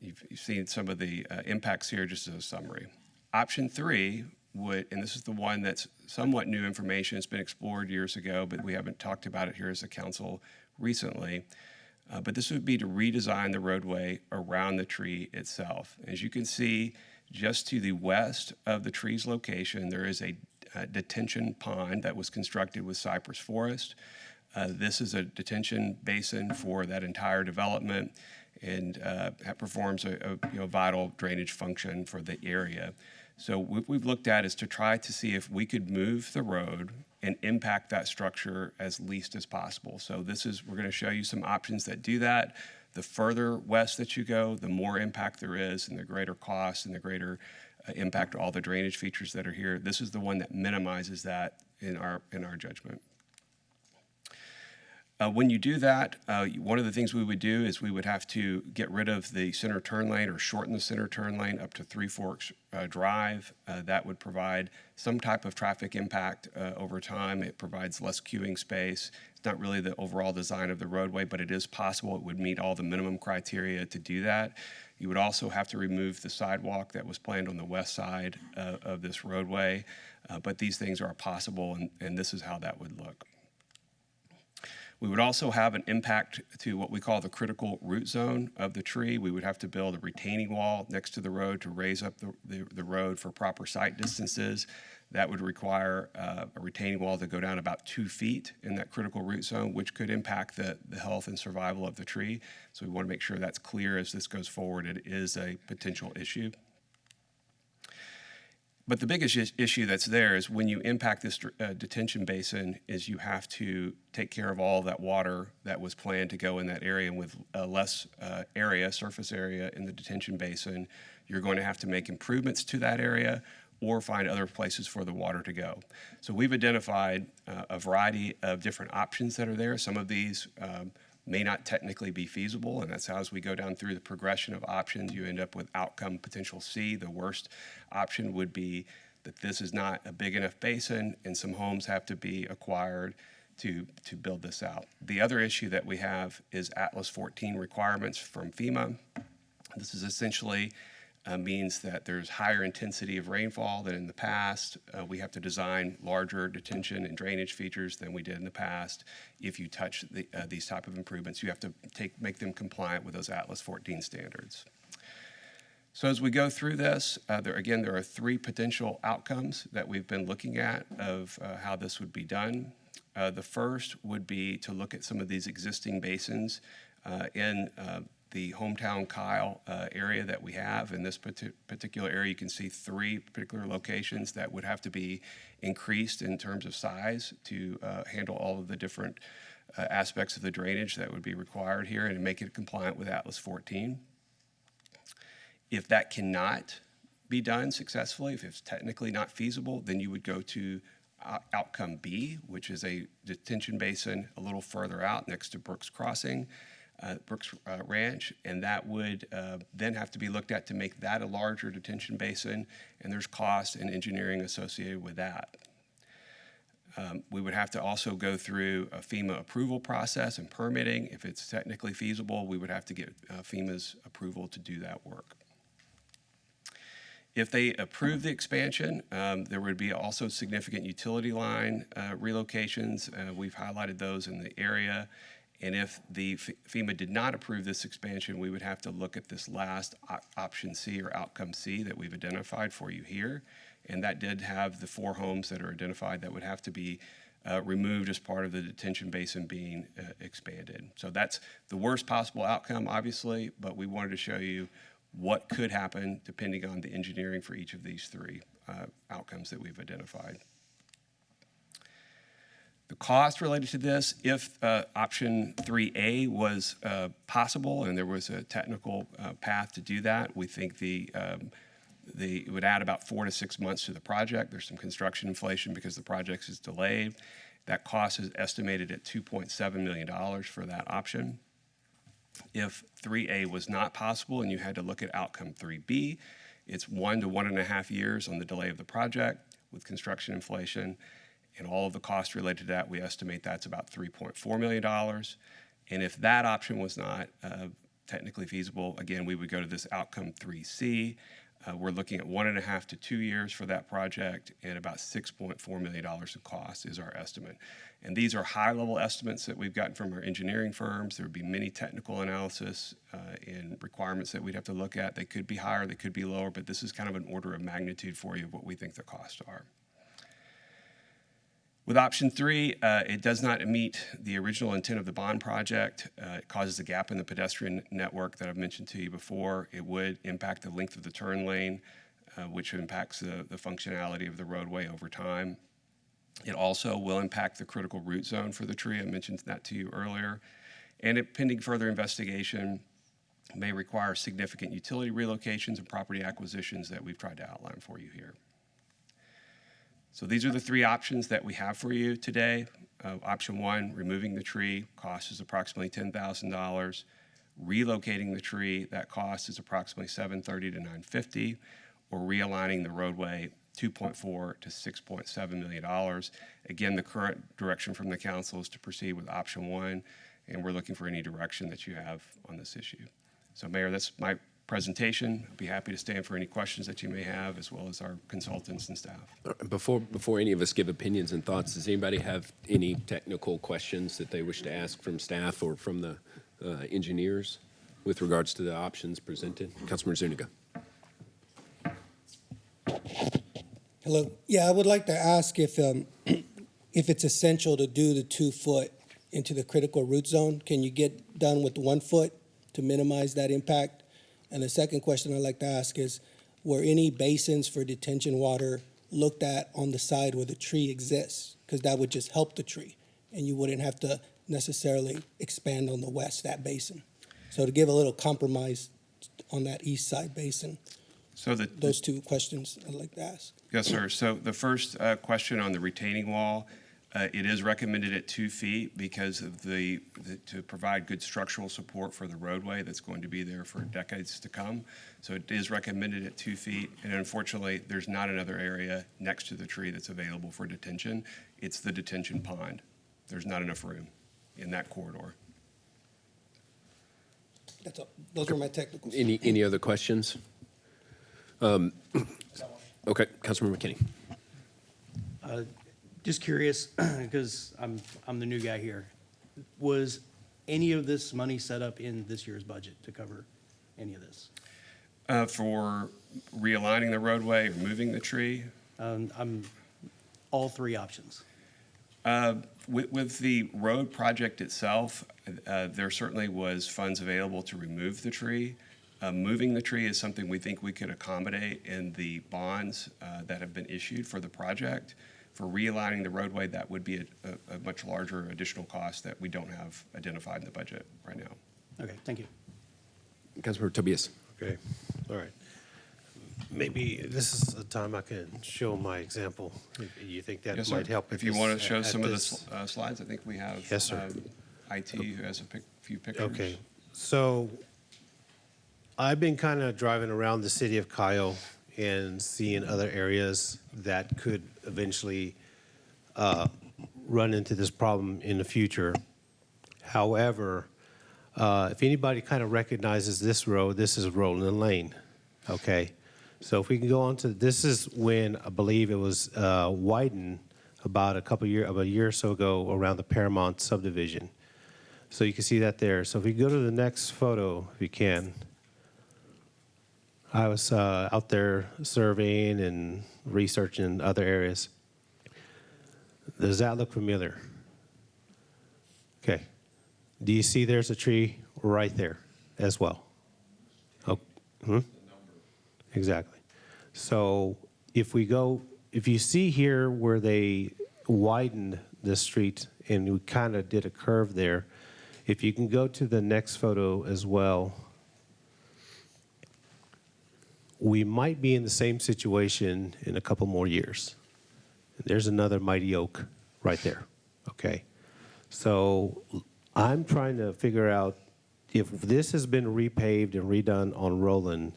You've seen some of the impacts here just as a summary. Option 3 would, and this is the one that's somewhat new information, it's been explored years ago, but we haven't talked about it here as a council recently, but this would be to redesign the roadway around the tree itself. As you can see, just to the west of the tree's location, there is a detention pond that was constructed with cypress forest. This is a detention basin for that entire development, and that performs a vital drainage function for the area. So what we've looked at is to try to see if we could move the road and impact that structure as least as possible. So we're going to show you some options that do that. The further west that you go, the more impact there is and the greater cost and the greater impact to all the drainage features that are here. This is the one that minimizes that in our judgment. When you do that, one of the things we would do is we would have to get rid of the center turn lane or shorten the center turn lane up to Three Forks Drive. That would provide some type of traffic impact over time. It provides less queuing space. It's not really the overall design of the roadway, but it is possible it would meet all the minimum criteria to do that. You would also have to remove the sidewalk that was planned on the west side of this roadway, but these things are possible, and this is how that would look. We would also have an impact to what we call the critical root zone of the tree. We would have to build a retaining wall next to the road to raise up the road for proper sight distances. That would require a retaining wall to go down about 2 feet in that critical root zone, which could impact the health and survival of the tree. So we want to make sure that's clear as this goes forward. It is a potential issue. But the biggest issue that's there is when you impact this detention basin is you have to take care of all that water that was planned to go in that area. And with less surface area in the detention basin, you're going to have to make improvements to that area or find other places for the water to go. So we've identified a variety of different options that are there. Some of these may not technically be feasible, and that's how as we go down through the progression of options, you end up with outcome potential C. The worst option would be that this is not a big enough basin and some homes have to be acquired to build this out. The other issue that we have is Atlas 14 requirements from FEMA. This is essentially means that there's higher intensity of rainfall than in the past. We have to design larger detention and drainage features than we did in the past. If you touch these type of improvements, you have to make them compliant with those Atlas 14 standards. So as we go through this, there are 3 potential outcomes that we've been looking at of how this would be done. The first would be to look at some of these existing basins in the hometown Kyle area that we have. In this particular area, you can see 3 particular locations that would have to be increased in terms of size to handle all of the different aspects of the drainage that would be required here and make it compliant with Atlas 14. If that cannot be done successfully, if it's technically not feasible, then you would go to outcome B, which is a detention basin a little further out next to Brooks Crossing. Brooks Ranch, and that would then have to be looked at to make that a larger detention basin, and there's cost and engineering associated with that. We would have to also go through a FEMA approval process and permitting. If it's technically feasible, we would have to get FEMA's approval to do that work. If they approve the expansion, there would be also significant utility line relocations. We've highlighted those in the area. And if the FEMA did not approve this expansion, we would have to look at this last option C or outcome C that we've identified for you here. And that did have the 4 homes that are identified that would have to be removed as part of the detention basin being expanded. So that's the worst possible outcome, obviously, but we wanted to show you what could happen depending on the engineering for each of these 3 outcomes that we've identified. The cost related to this, if option 3A was possible and there was a technical path to do that, we think it would add about 4 to 6 months to the project. There's some construction inflation because the project is delayed. That cost is estimated at $2.7 million for that option. If 3A was not possible and you had to look at outcome 3B, it's 1 to 1.5 years on the delay of the project with construction inflation. And all of the costs related to that, we estimate that's about $3.4 million. And if that option was not technically feasible, again, we would go to this outcome 3C. We're looking at 1.5 to 2 years for that project, and about $6.4 million in cost is our estimate. And these are high-level estimates that we've gotten from our engineering firms. There would be many technical analysis and requirements that we'd have to look at. They could be higher, they could be lower, but this is kind of an order of magnitude for you of what we think the costs are. With option 3, it does not meet the original intent of the bond project. It causes a gap in the pedestrian network that I've mentioned to you before. It would impact the length of the turn lane, which impacts the functionality of the roadway over time. It also will impact the critical root zone for the tree. I mentioned that to you earlier. And pending further investigation, may require significant utility relocations and property acquisitions that we've tried to outline for you here. So these are the 3 options that we have for you today. Option 1, removing the tree, cost is approximately $10,000. Relocating the tree, that cost is approximately $730,000 to $950,000, or realigning the roadway, $2.4 to $6.7 million. Again, the current direction from the council is to proceed with option 1, and we're looking for any direction that you have on this issue. So, Mayor, that's my presentation. I'd be happy to stand for any questions that you may have, as well as our consultants and staff. Before any of us give opinions and thoughts, does anybody have any technical questions that they wish to ask from staff or from the engineers with regards to the options presented? Councilman Zuniga. Hello. Yeah, I would like to ask if it's essential to do the 2 foot into the critical root zone. Can you get done with 1 foot to minimize that impact? And the second question I'd like to ask is, were any basins for detention water looked at on the side where the tree exists? Because that would just help the tree, and you wouldn't have to necessarily expand on the west, that basin. So to give a little compromise on that east side basin. So those 2 questions I'd like to ask. Yes, sir. So the first question on the retaining wall, it is recommended at 2 feet because of to provide good structural support for the roadway that's going to be there for decades to come. So it is recommended at 2 feet, and unfortunately, there's not another area next to the tree that's available for detention. It's the detention pond. There's not enough room in that corridor. That's all. Those are my technicals. Any other questions? Okay, Councilman McKinney. Just curious, because I'm the new guy here. Was any of this money set up in this year's budget to cover any of this? For realigning the roadway or moving the tree? All 3 options. With the road project itself, there certainly was funds available to remove the tree. Moving the tree is something we think we could accommodate in the bonds that have been issued for the project. For realigning the roadway, that would be a much larger additional cost that we don't have identified in the budget right now. Okay, thank you. Councilmember Tobias. Okay, all right. Maybe this is a time I can show my example. You think that Yes, might sir. help? If you want to show some of the slides, I think we have Yes, sir. IT who has a few pictures. Okay, so I've been kind of driving around the city of Kyle and seeing other areas that could eventually run into this problem in the future. However, if anybody kind of recognizes this road, this is Roland Lane, okay? So if we can go on to, this is when I believe it was widened about a year or so ago around the Paramount subdivision. So you can see that there. So if we go to the next photo, if you can. I was out there surveying and researching other areas. Does that look familiar? Okay. Do you see there's a tree right there as well? Oh, exactly. So if you see here where they widened the street and we kind of did a curve there, if you can go to the next photo as well, we might be in the same situation in a couple more years. There's another mighty oak right there, okay? So I'm trying to figure out if this has been repaved and redone on Roland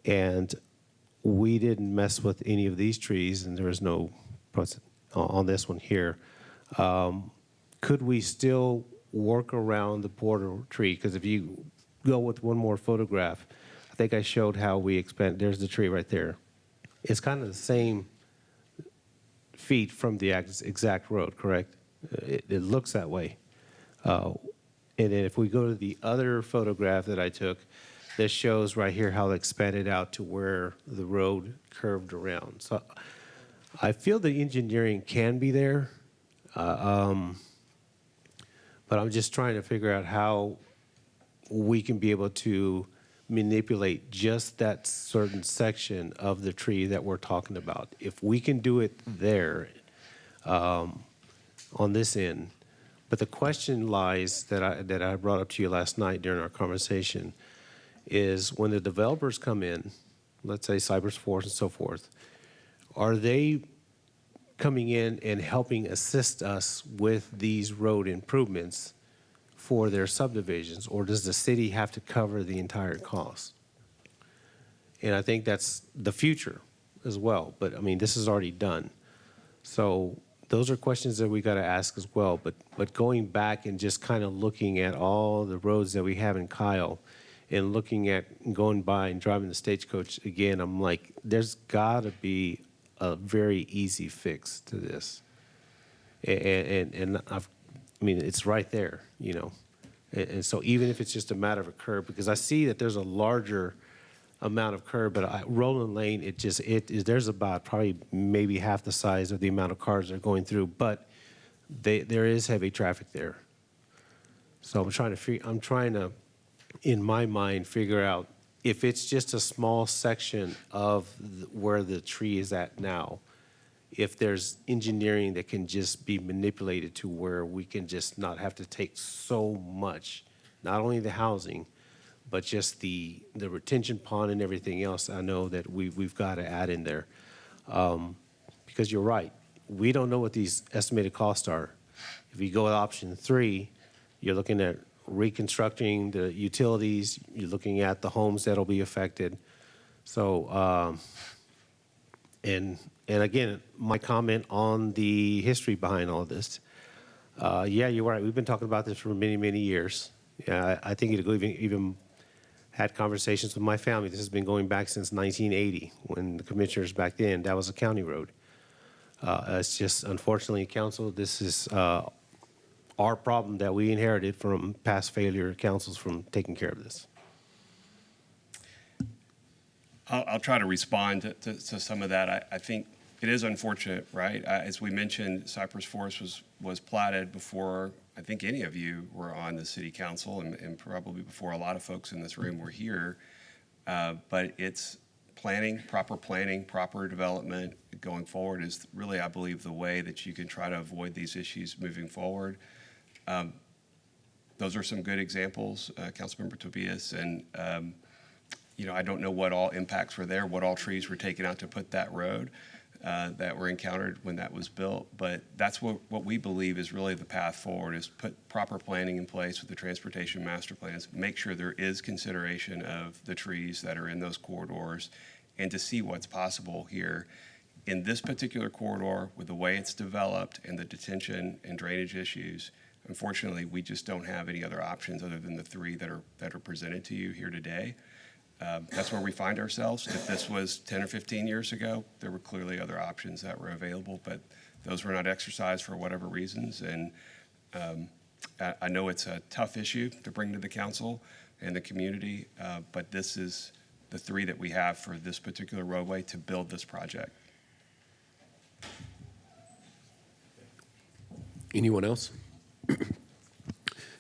and we didn't mess with any of these trees and there was no on this one here, could we still work around the border tree? Because if you go with one more photograph, I think I showed how we expand. There's the tree right there. It's kind of the same feet from the exact road, correct? It looks that way. And then if we go to the other photograph that I took, this shows right here how it expanded out to where the road curved around. So I feel the engineering can be there, but I'm just trying to figure out how we can be able to manipulate just that certain section of the tree that we're talking about. If we can do it there on this end, but the question lies that I brought up to you last night during our conversation is when the developers come in, let's say Cypress Forest and so forth, are they coming in and helping assist us with these road improvements for their subdivisions, or does the city have to cover the entire cost? And I think that's the future as well, but I mean, this is already done. So those are questions that we got to ask as well, but going back and just kind of looking at all the roads that we have in Kyle and looking at going by and driving the stagecoach again, I'm like, there's got to be a very easy fix to this. And I mean, it's right there, you know. And so even if it's just a matter of a curb, because I see that there's a larger amount of curb, but Roland Lane, there's about probably maybe half the size of the amount of cars that are going through, but there is heavy traffic there. So I'm trying to, in my mind, figure out if it's just a small section of where the tree is at now, if there's engineering that can just be manipulated to where we can just not have to take so much, not only the housing, but just the retention pond and everything else. I know that we've got to add in there. Because you're right, we don't know what these estimated costs are. If you go with option 3, you're looking at reconstructing the utilities, you're looking at the homes that'll be affected. So, and again, my comment on the history behind all of this. Yeah, you're right. We've been talking about this for many, many years. Yeah, I think it even had conversations with my family. This has been going back since 1980 when the commissioners back then, that was a county road. It's just, unfortunately, council, this is our problem that we inherited from past failure councils from taking care of this. I'll try to respond to some of that. I think it is unfortunate, right? As we mentioned, Cypress Forest was platted before I think any of you were on the city council, and probably before a lot of folks in this room were here. But it's planning, proper development going forward is really, I believe, the way that you can try to avoid these issues moving forward. Those are some good examples, Councilmember Tobias, and I don't know what all impacts were there, what all trees were taken out to put that road that were encountered when that was built. But that's what we believe is really the path forward, is put proper planning in place with the transportation master plans, make sure there is consideration of the trees that are in those corridors, and to see what's possible here. In this particular corridor, with the way it's developed and the detention and drainage issues, unfortunately, we just don't have any other options other than the three that are presented to you here today. That's where we find ourselves. If this was 10 or 15 years ago, there were clearly other options that were available, but those were not exercised for whatever reasons. And I know it's a tough issue to bring to the council and the community, but this is the three that we have for this particular roadway to build this project. Anyone else?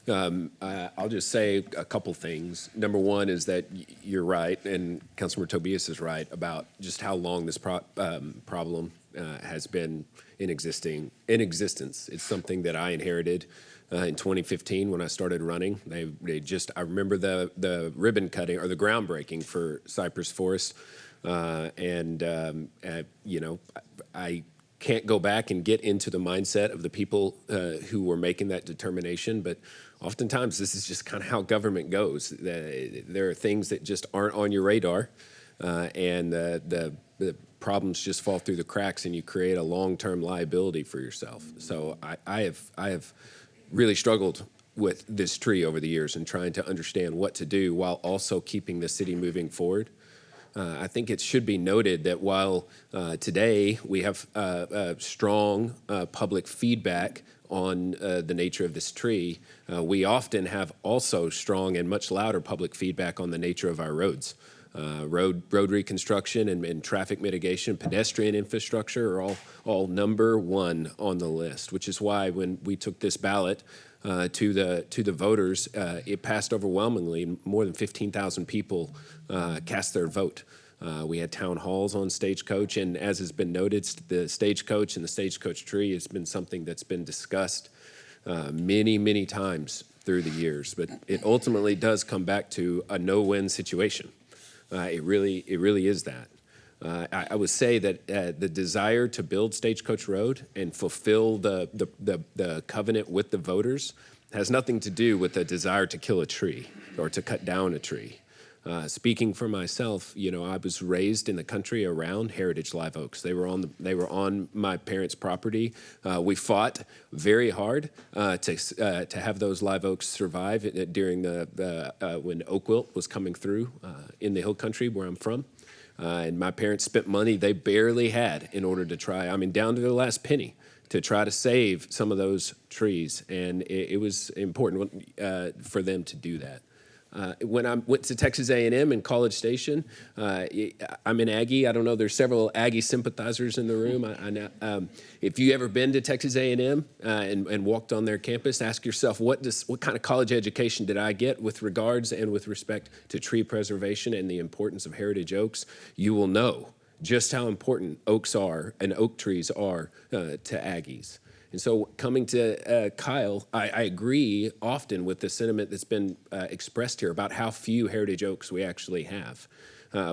I'll just say a couple things. Number one is that you're right, and Councilmember Tobias is right about just how long this problem has been in existence. It's something that I inherited in 2015 when I started running. I remember the ribbon cutting or the groundbreaking for Cypress Forest, I can't go back and get into the mindset of the people who were making that determination, but oftentimes this is just kind of how government goes. There are things that just aren't on your radar, and the problems just fall through the cracks, and you create a long-term liability for yourself. So I have really struggled with this tree over the years and trying to understand what to do while also keeping the city moving forward. I think it should be noted that while today we have strong public feedback on the nature of this tree, we often have also strong and much louder public feedback on the nature of our roads. Road reconstruction and traffic mitigation, pedestrian infrastructure are all number one on the list, which is why when we took this ballot to the voters, it passed overwhelmingly. More than 15,000 people cast their vote. We had town halls on Stagecoach, and as has been noted, the Stagecoach and the Stagecoach tree has been something that's been discussed many, many times through the years. But it ultimately does come back to a no-win situation. It really is that. I would say that the desire to build Stagecoach Road and fulfill the covenant with the voters has nothing to do with the desire to kill a tree or to cut down a tree. Speaking for myself, I was raised in the country around heritage live oaks. They were on my parents' property. We fought very hard to have those live oaks survive during when oak wilt was coming through in the hill country where I'm from. And my parents spent money they barely had in order to try, down to the last penny, to try to save some of those trees. And it was important for them to do that. When I went to Texas A&M in College Station, I'm an Aggie. I don't know, there's several Aggie sympathizers in the room. If you ever been to Texas A&M and walked on their campus, ask yourself, what kind of college education did I get with regards and with respect to tree preservation and the importance of heritage oaks? You will know just how important oaks are and oak trees are to Aggies. And so coming to Kyle, I agree often with the sentiment that's been expressed here about how few heritage oaks we actually have.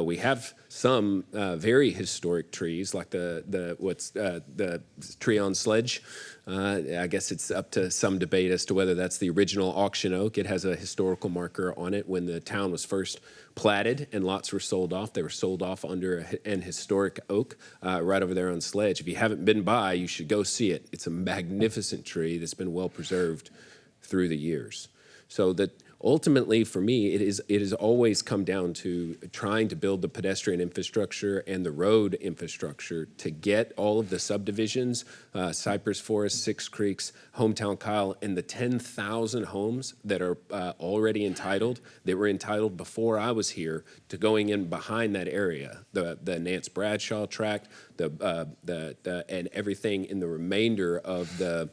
We have some very historic trees, like the tree on Sledge. I guess it's up to some debate as to whether that's the original auction oak. It has a historical marker on it. When the town was first platted and lots were sold off, they were sold off under an historic oak right over there on Sledge. If you haven't been by, you should go see it. It's a magnificent tree that's been well preserved through the years. So that ultimately, for me, it has always come down to trying to build the pedestrian infrastructure and the road infrastructure to get all of the subdivisions, Cypress Forest, Six Creeks, Hometown Kyle, and the 10,000 homes that are already entitled, that were entitled before I was here, to going in behind that area, the Nance Bradshaw tract, and everything in the remainder of the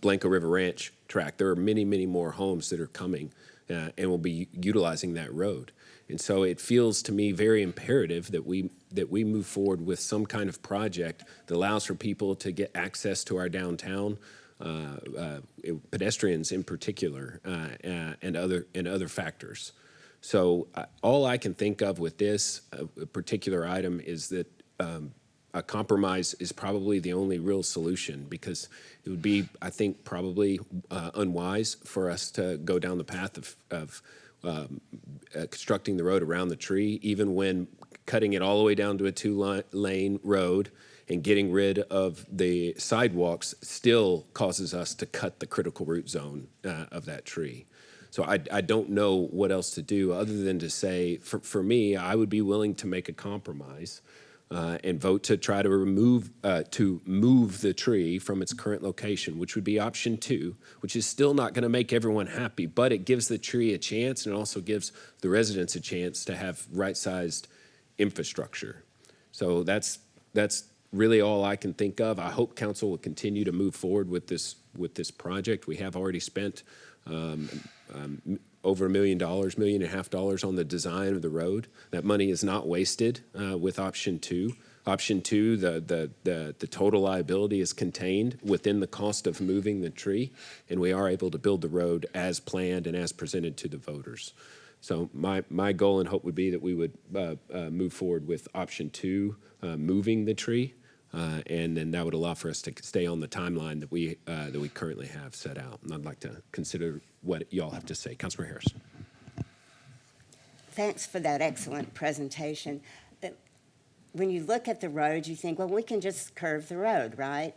Blanco River Ranch tract. There are many, many more homes that are coming and will be utilizing that road. And so it feels to me very imperative that we move forward with some kind of project that allows for people to get access to our downtown, pedestrians in particular, and other factors. So all I can think of with this particular item is that a compromise is probably the only real solution, because it would be, I think, probably unwise for us to go down the path of constructing the road around the tree, even when cutting it all the way down to a two-lane road and getting rid of the sidewalks still causes us to cut the critical root zone of that tree. So I don't know what else to do other than to say, for me, I would be willing to make a compromise and vote to try to move the tree from its current location, which would be option 2, which is still not going to make everyone happy, but it gives the tree a chance and it also gives the residents a chance to have right-sized infrastructure. So that's really all I can think of. I hope council will continue to move forward with this project. We have already spent over $1 million, $1.5 million on the design of the road. That money is not wasted with option 2. Option 2, the total liability is contained within the cost of moving the tree, and we are able to build the road as planned and as presented to the voters. So my goal and hope would be that we would move forward with option 2, moving the tree, and then that would allow for us to stay on the timeline that we currently have set out. And I'd like to consider what y'all have to say. Councilmember Harris. Thanks for that excellent presentation. When you look at the road, you think, well, we can just curve the road, right?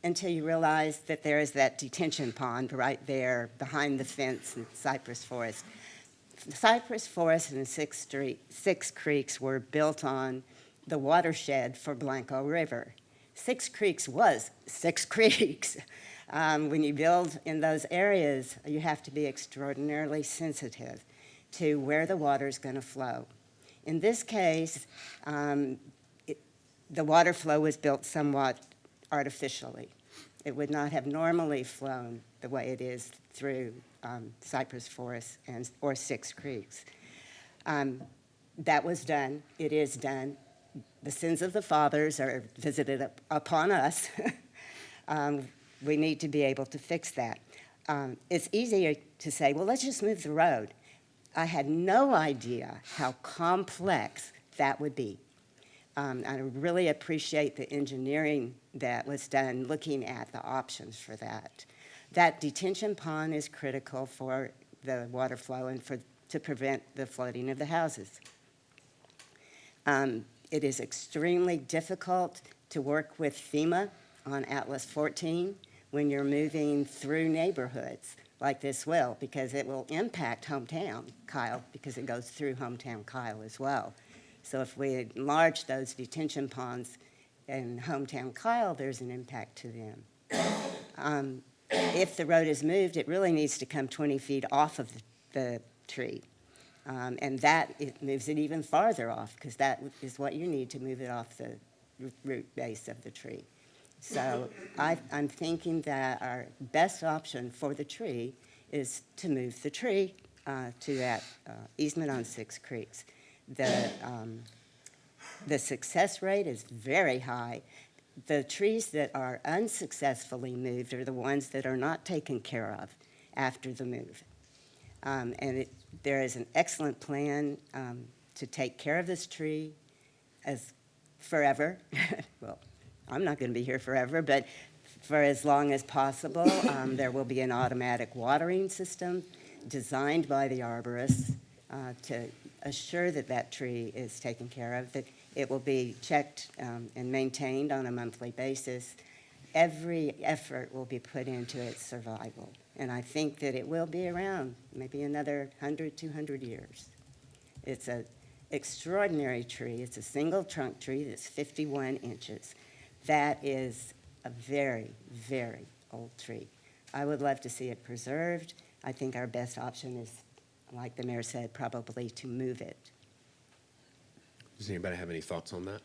Until you realize that there is that detention pond right there behind the fence in Cypress Forest. Cypress Forest and Six Creeks were built on the watershed for Blanco River. Six Creeks was Six Creeks. When you build in those areas, you have to be extraordinarily sensitive to where the water is going to flow. In this case, the water flow was built somewhat artificially. It would not have normally flown the way it is through Cypress Forest or Six Creeks. That was done. It is done. The sins of the fathers are visited upon us. We need to be able to fix that. It's easier to say, well, let's just move the road. I had no idea how complex that would be. I really appreciate the engineering that was done looking at the options for that. That detention pond is critical for the water flow and to prevent the flooding of the houses. It is extremely difficult to work with FEMA on Atlas 14 when you're moving through neighborhoods like this will, because it will impact hometown Kyle, because it goes through hometown Kyle as well. So if we enlarge those detention ponds in hometown Kyle, there's an impact to them. If the road is moved, it really needs to come 20 feet off of the tree. And it moves it even farther off, because that is what you need to move it off the root base of the tree. So I'm thinking that our best option for the tree is to move the tree to that easement on Six Creeks. The success rate is very high. The trees that are unsuccessfully moved are the ones that are not taken care of after the move. There is an excellent plan to take care of this tree as forever. Well, I'm not going to be here forever, but for as long as possible. There will be an automatic watering system designed by the arborists to assure that that tree is taken care of, that it will be checked and maintained on a monthly basis. Every effort will be put into its survival. And I think that it will be around maybe another 100, 200 years. It's an extraordinary tree. It's a single trunk tree that's 51 inches. That is a very, very old tree. I would love to see it preserved. I think our best option is, like the mayor said, probably to move it. Does anybody have any thoughts on that?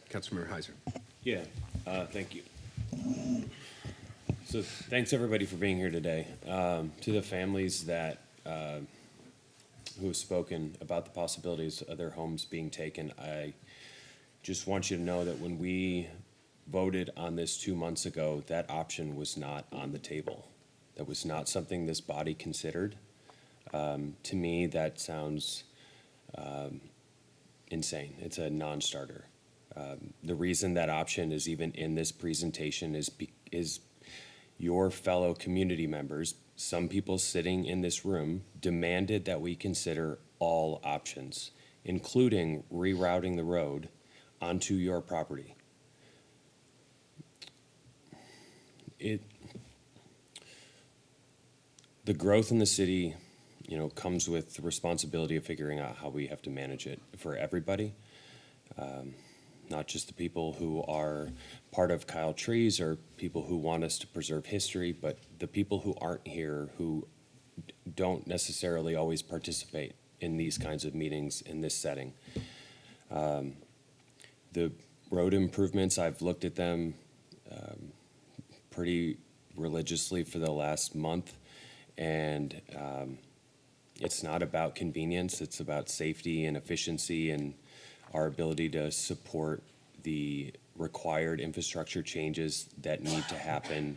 Councilmember Heiser. Yeah, thank you. So thanks everybody for being here today. To the families that who have spoken about the possibilities of their homes being taken, I just want you to know that when we voted on this 2 months ago, that option was not on the table. That was not something this body considered. To me, that sounds insane. It's a non-starter. The reason that option is even in this presentation is your fellow community members, some people sitting in this room, demanded that we consider all options, including rerouting the road onto your property. The growth in the city, comes with the responsibility of figuring out how we have to manage it for everybody. Not just the people who are part of Kyle Trees or people who want us to preserve history, but the people who aren't here, who don't necessarily always participate in these kinds of meetings in this setting. The road improvements, I've looked at them pretty religiously for the last month, and it's not about convenience, it's about safety and efficiency and our ability to support the required infrastructure changes that need to happen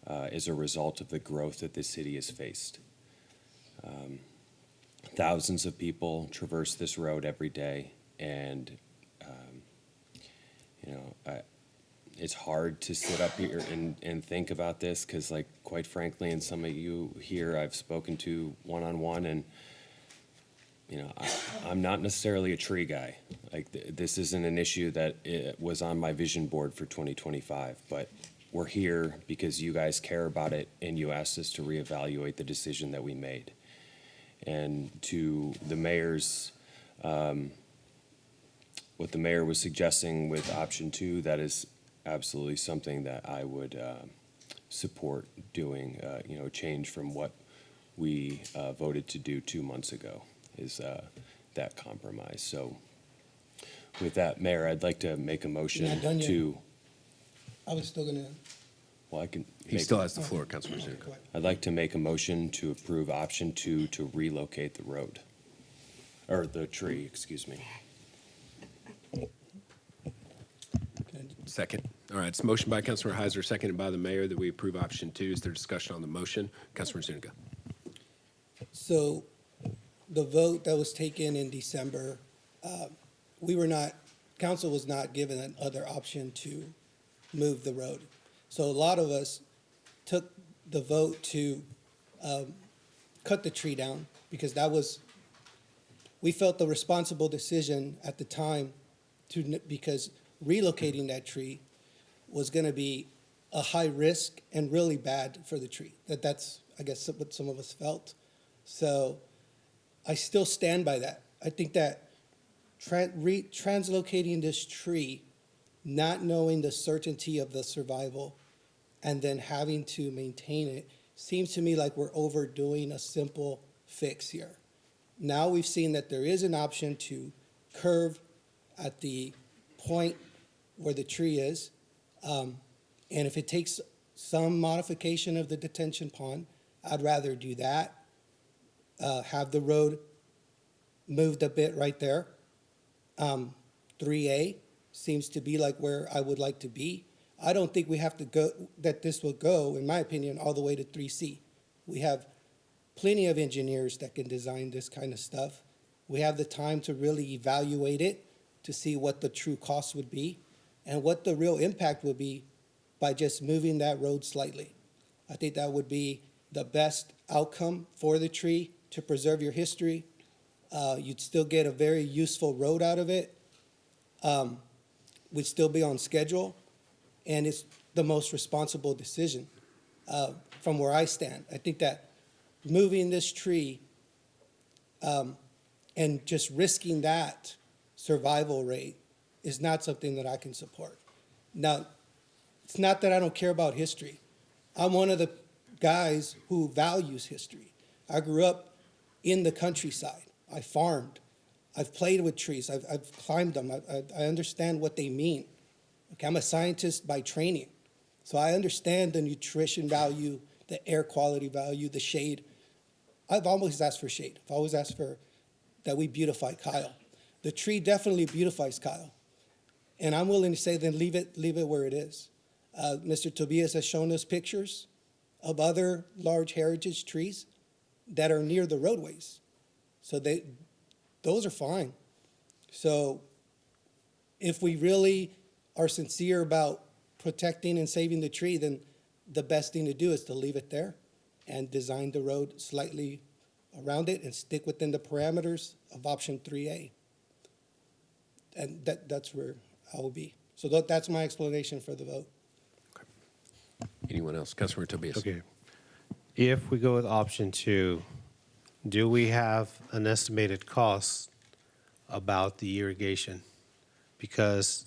as a result of the growth that this city has faced. Thousands of people traverse this road every day, and it's hard to sit up here and think about this because, like, quite frankly, and some of you here I've spoken to one-on-one, and I'm not necessarily a tree guy. Like, this isn't an issue that it was on my vision board for 2025, but we're here because you guys care about it and you asked us to reevaluate the decision that we made. And to the mayor's, what the mayor was suggesting with option 2, that is absolutely something that I would support doing, a change from what we voted to do 2 months ago, is that compromise. So with that, Mayor, I'd like to make a motion You're not done yet. to, I was still gonna, well, I can. He make- still has the floor, Councilman Zuniga. I'd like to make a motion to approve option 2 to relocate the road, or the tree, excuse me. Second. All right, it's a motion by Councilor Heiser, seconded by the mayor, that we approve option 2. Is there discussion on the motion? Councilor Zuniga. so the vote that was taken in December, council was not given another option to move the road. So a lot of us took the vote to cut the tree down because we felt the responsible decision at the time because relocating that tree was going to be a high risk and really bad for the tree. That's, I guess, what some of us felt. So I still stand by that. I think that translocating this tree, not knowing the certainty of the survival, and then having to maintain it, seems to me like we're overdoing a simple fix here. Now we've seen that there is an option to curve at the point where the tree is. And if it takes some modification of the detention pond, I'd rather do that. Have the road moved a bit right there. 3A seems to be like where I would like to be. I don't think we have to go, that this will go, in my opinion, all the way to 3C. We have plenty of engineers that can design this kind of stuff. We have the time to really evaluate it, to see what the true cost would be and what the real impact would be by just moving that road slightly. I think that would be the best outcome for the tree to preserve your history. You'd still get a very useful road out of it. We'd still be on schedule, and it's the most responsible decision from where I stand. I think that moving this tree and just risking that survival rate is not something that I can support. Now, it's not that I don't care about history. I'm one of the guys who values history. I grew up in the countryside. I farmed. I've played with trees. I've climbed them. I understand what they mean. Okay, I'm a scientist by training. So I understand the nutrition value, the air quality value, the shade. I've always asked for shade. I've always asked for that we beautify Kyle. The tree definitely beautifies Kyle. And I'm willing to say then leave it where it is. Mr. Tobias has shown us pictures of other large heritage trees that are near the roadways. So those are fine. So if we really are sincere about protecting and saving the tree, then the best thing to do is to leave it there and design the road slightly around it and stick within the parameters of option 3A. and that's where I will be. So that's my explanation for the vote. Anyone else? Councilmember Tobias. Okay. If we go with option 2, do we have an estimated cost about the irrigation? Because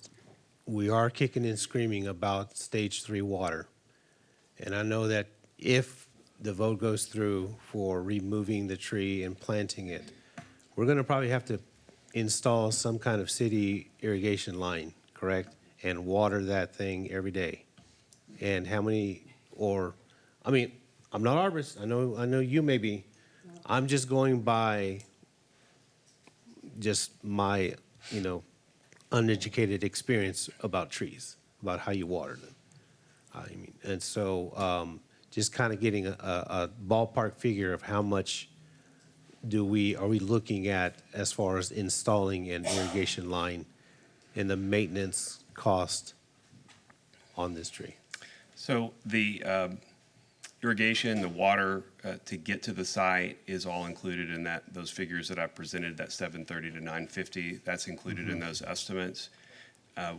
we are kicking and screaming about stage 3 water. And I know that if the vote goes through for removing the tree and planting it, we're going to probably have to install some kind of city irrigation line, correct? And water that thing every day. And how many, or, I mean, I'm not arborist. I know you may be. I'm just going by just my, uneducated experience about trees, about how you water them. I mean, and so just kind of getting a ballpark figure of how much are we looking at as far as installing an irrigation line and the maintenance cost on this tree? So the irrigation, the water to get to the site is all included in those figures that I presented, that 730 to 950. That's included in those estimates.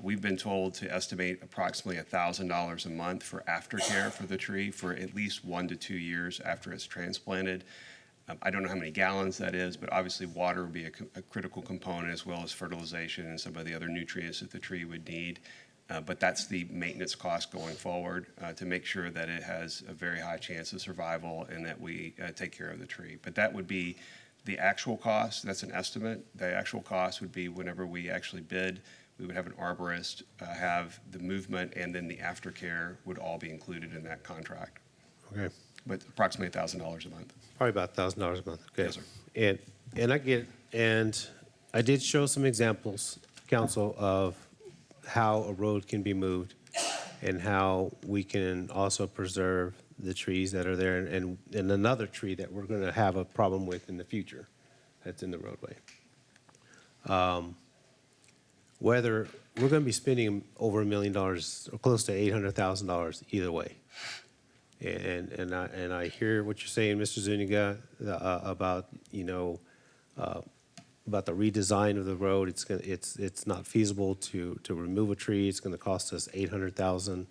We've been told to estimate approximately $1,000 a month for aftercare for the tree for at least 1 to 2 years after it's transplanted. I don't know how many gallons that is, but obviously water would be a critical component, as well as fertilization and some of the other nutrients that the tree would need. But that's the maintenance cost going forward to make sure that it has a very high chance of survival and that we take care of the tree. But that would be the actual cost. That's an estimate. The actual cost would be whenever we actually bid, we would have an arborist have the movement, and then the aftercare would all be included in that contract. Okay. But approximately $1,000 a month. Probably about $1,000 a month. Okay. Yes, sir. And I get it. And I did show some examples, council, of how a road can be moved and how we can also preserve the trees that are there and another tree that we're going to have a problem with in the future that's in the roadway. Whether we're going to be spending over $1 million or close to $800,000 either way. And I hear what you're saying, Mr. Zuniga, about about the redesign of the road. It's not feasible to remove a tree. It's going to cost us $800,000,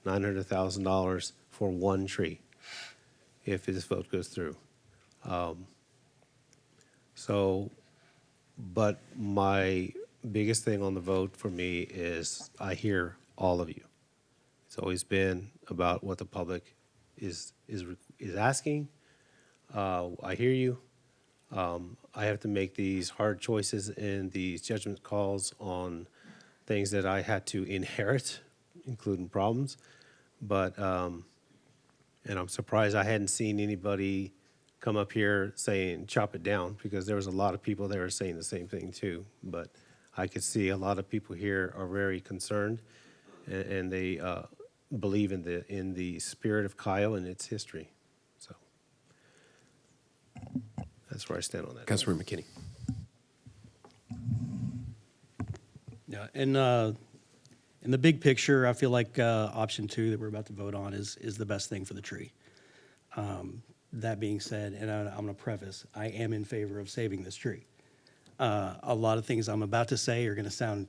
$900,000 for one tree if this vote goes through. But my biggest thing on the vote for me is I hear all of you. It's always been about what the public is asking. I hear you. I have to make these hard choices and these judgment calls on things that I had to inherit, including problems. But, and I'm surprised I hadn't seen anybody come up here saying, chop it down, because there was a lot of people that were saying the same thing too. But I could see a lot of people here are very concerned, and they believe in the spirit of Kyle and its history. So that's where I stand on that. Councilmember McKinney. Yeah, and in the big picture, I feel like option 2 that we're about to vote on is the best thing for the tree. That being said, and I'm going to preface, I am in favor of saving this tree. A lot of things I'm about to say are going to sound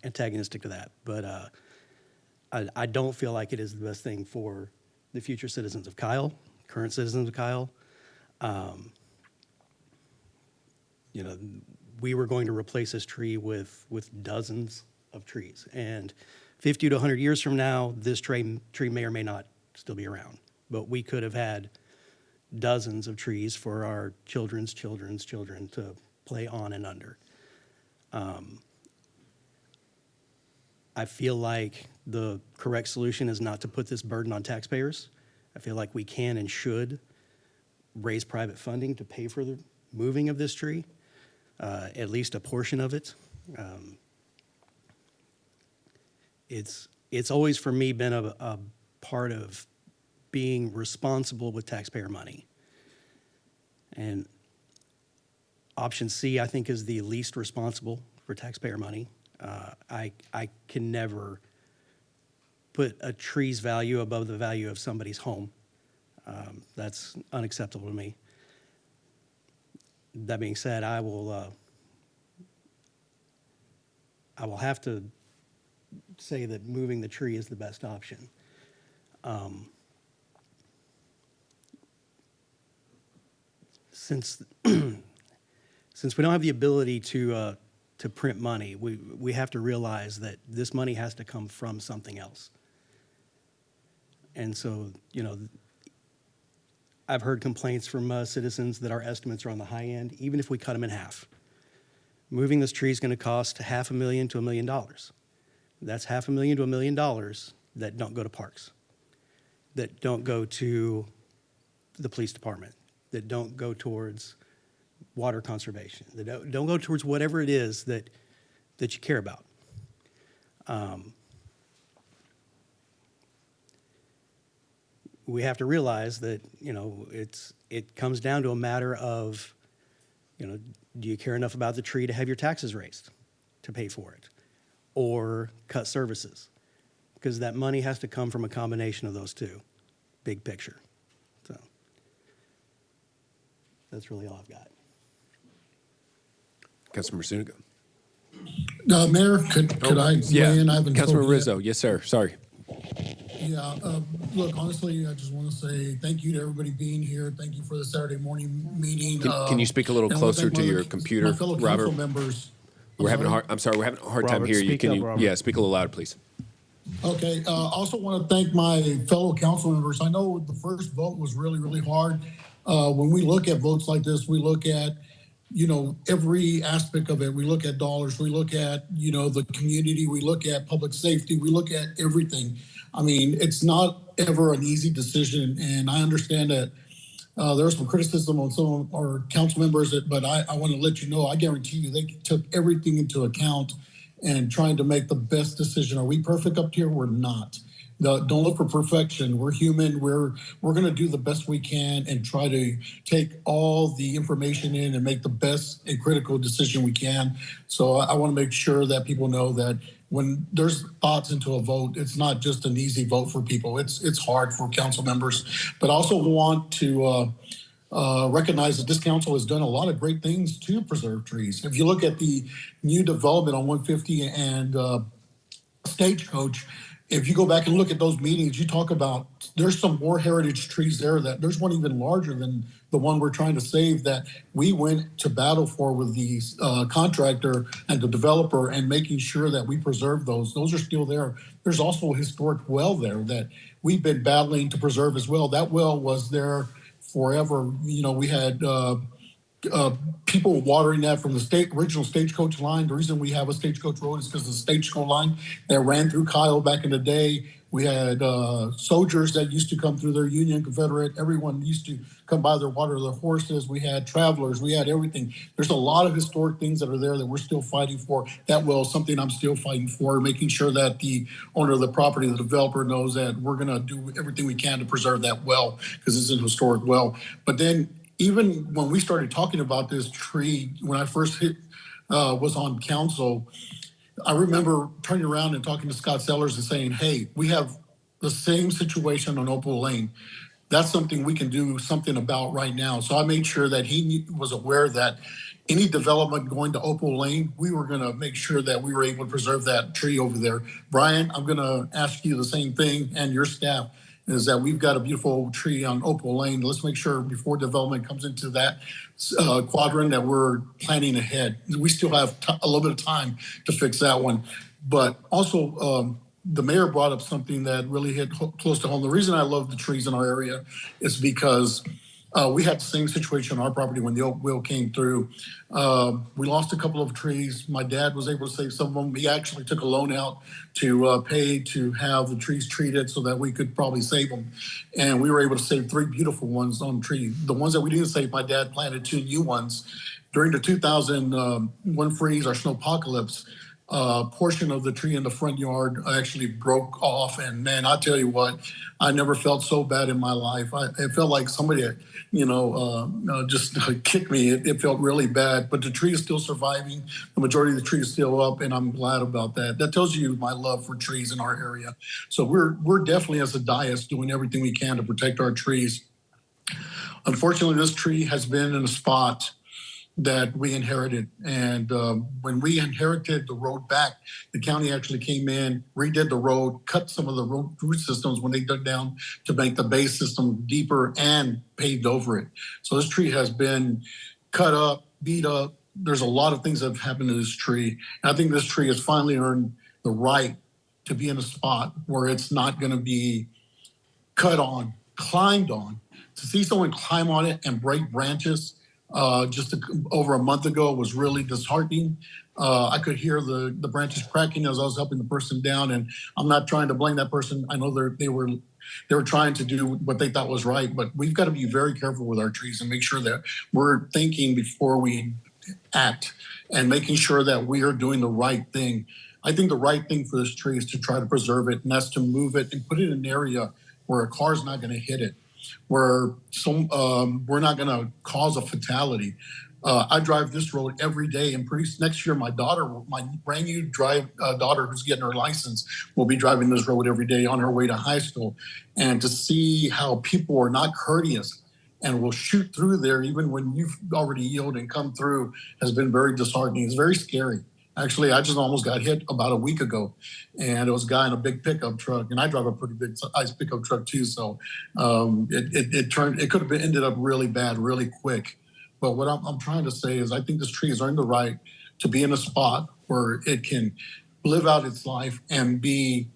antagonistic to that, but I don't feel like it is the best thing for the future citizens of Kyle, current citizens of Kyle. We were going to replace this tree with dozens of trees. And 50 to 100 years from now, this tree may or may not still be around. But we could have had dozens of trees for our children's children's children to play on and under. I feel like the correct solution is not to put this burden on taxpayers. I feel like we can and should raise private funding to pay for the moving of this tree, at least a portion of it. It's always for me been a part of being responsible with taxpayer money. And option C, I think, is the least responsible for taxpayer money. I can never put a tree's value above the value of somebody's home. That's unacceptable to me. That being said, I will I will have to say that moving the tree is the best option. Since we don't have the ability to print money, we have to realize that this money has to come from something else. And so, you know, I've heard complaints from citizens that our estimates are on the high end, even if we cut them in half. Moving this tree is going to cost $500,000 to $1 million. That's $500,000 to $1 million that don't go to parks, that don't go to the police department, that don't go towards water conservation, that don't go towards whatever it is that you care about. We have to realize that, you know, it comes down to a matter of, you know, do you care enough about the tree to have your taxes raised to pay for it, or cut services? Because that money has to come from a combination of those two, big picture. So that's really all I've got. Councilmember Zuniga. Mayor, could I weigh in? I haven't Councilmember spoken Rizzo. yet. Yes, sir. Sorry. Yeah, look, honestly, I just want to say thank you to everybody being here. Thank you for the Saturday morning meeting. Can you speak a little and I wanna closer thank to my your other- computer, my fellow Robert? council members. We're having a hard time Robert, hearing you. speak Can up, you, Robert. yeah, speak a little louder, please. Okay, also want to thank my fellow council members. I know the first vote was really, really hard. When we look at votes like this, we look at, you know, every aspect of it. We look at dollars, we look at, you know, the community, we look at public safety, we look at everything. I mean, it's not ever an easy decision, and I understand that there's some criticism on some of our council members, but I want to let you know, I guarantee you, they took everything into account and trying to make the best decision. Are we perfect up here? We're not. Don't look for perfection. We're human. We're going to do the best we can and try to take all the information in and make the best and critical decision we can. So I want to make sure that people know that when there's thoughts into a vote, it's not just an easy vote for people. It's hard for council members, but I also want to recognize that this council has done a lot of great things to preserve trees. If you look at the new development on 150 and Stagecoach, if you go back and look at those meetings, you talk about there's some more heritage trees there, that there's one even larger than the one we're trying to save, that we went to battle for with the contractor and the developer, and making sure that we preserve those. Those are still there. There's also a historic well there that we've been battling to preserve as well. That well was there forever. You know, we had people watering that from the original Stagecoach line. The reason we have a Stagecoach Road is because the Stagecoach line that ran through Kyle back in the day. We had soldiers that used to come through their Union, Confederate. Everyone used to come by there, water their horses. We had travelers. We had everything. There's a lot of historic things that are there that we're still fighting for. That well is something I'm still fighting for, making sure that the owner of the property, the developer, knows that we're going to do everything we can to preserve that well, because it's an historic well. But then even when we started talking about this tree, when I first was on council, I remember turning around and talking to Scott Sellers and saying, hey, we have the same situation on Opal Lane. That's something we can do something about right now. So I made sure that he was aware that any development going to Opal Lane, we were going to make sure that we were able to preserve that tree over there. Brian, I'm going to ask you the same thing, and your staff, is that we've got a beautiful tree on Opal Lane. Let's make sure before development comes into that quadrant that we're planning ahead. We still have a little bit of time to fix that one. But also, the mayor brought up something that really hit close to home. The reason I love the trees in our area is because we had the same situation on our property when the oak wilt came through. We lost a couple of trees. My dad was able to save some of them. He actually took a loan out to pay to have the trees treated so that we could probably save them. And we were able to save 3 beautiful ones on tree. The ones that we didn't save, my dad planted 2 new ones. During the 2001 freeze, our snowpocalypse, portion of the tree in the front yard actually broke off. And man, I tell you what, I never felt so bad in my life. It felt like somebody, just kicked me. It felt really bad, but the tree is still surviving. The majority of the tree is still up, and I'm glad about that. That tells you my love for trees in our area. So we're definitely, as a dais, doing everything we can to protect our trees. Unfortunately, this tree has been in a spot that we inherited. And when we inherited the road back, the county actually came in, redid the road, cut some of the root systems when they dug down to make the base system deeper and paved over it. So this tree has been cut up, beat up. There's a lot of things that have happened to this tree. And I think this tree has finally earned the right to be in a spot where it's not going to be cut on, climbed on. To see someone climb on it and break branches over a month ago was really disheartening. I could hear the branches cracking as I was helping the person down, and I'm not trying to blame that person. I know they were trying to do what they thought was right, but we've got to be very careful with our trees and make sure that we're thinking before we act and making sure that we are doing the right thing. I think the right thing for this tree is to try to preserve it, and that's to move it and put it in an area where a car's not going to hit it, where we're not going to cause a fatality. I drive this road every day, and next year, my brand new daughter who's getting her license will be driving this road every day on her way to high school. And to see how people are not courteous and will shoot through there even when you've already yielded and come through has been very disheartening. It's very scary. Actually, I just almost got hit about a week ago, and it was a guy in a big pickup truck, and I drive a pretty big size pickup truck too. So it could have ended up really bad, really quick. But what I'm trying to say is I think this tree has earned the right to be in a spot where it can live out its life and be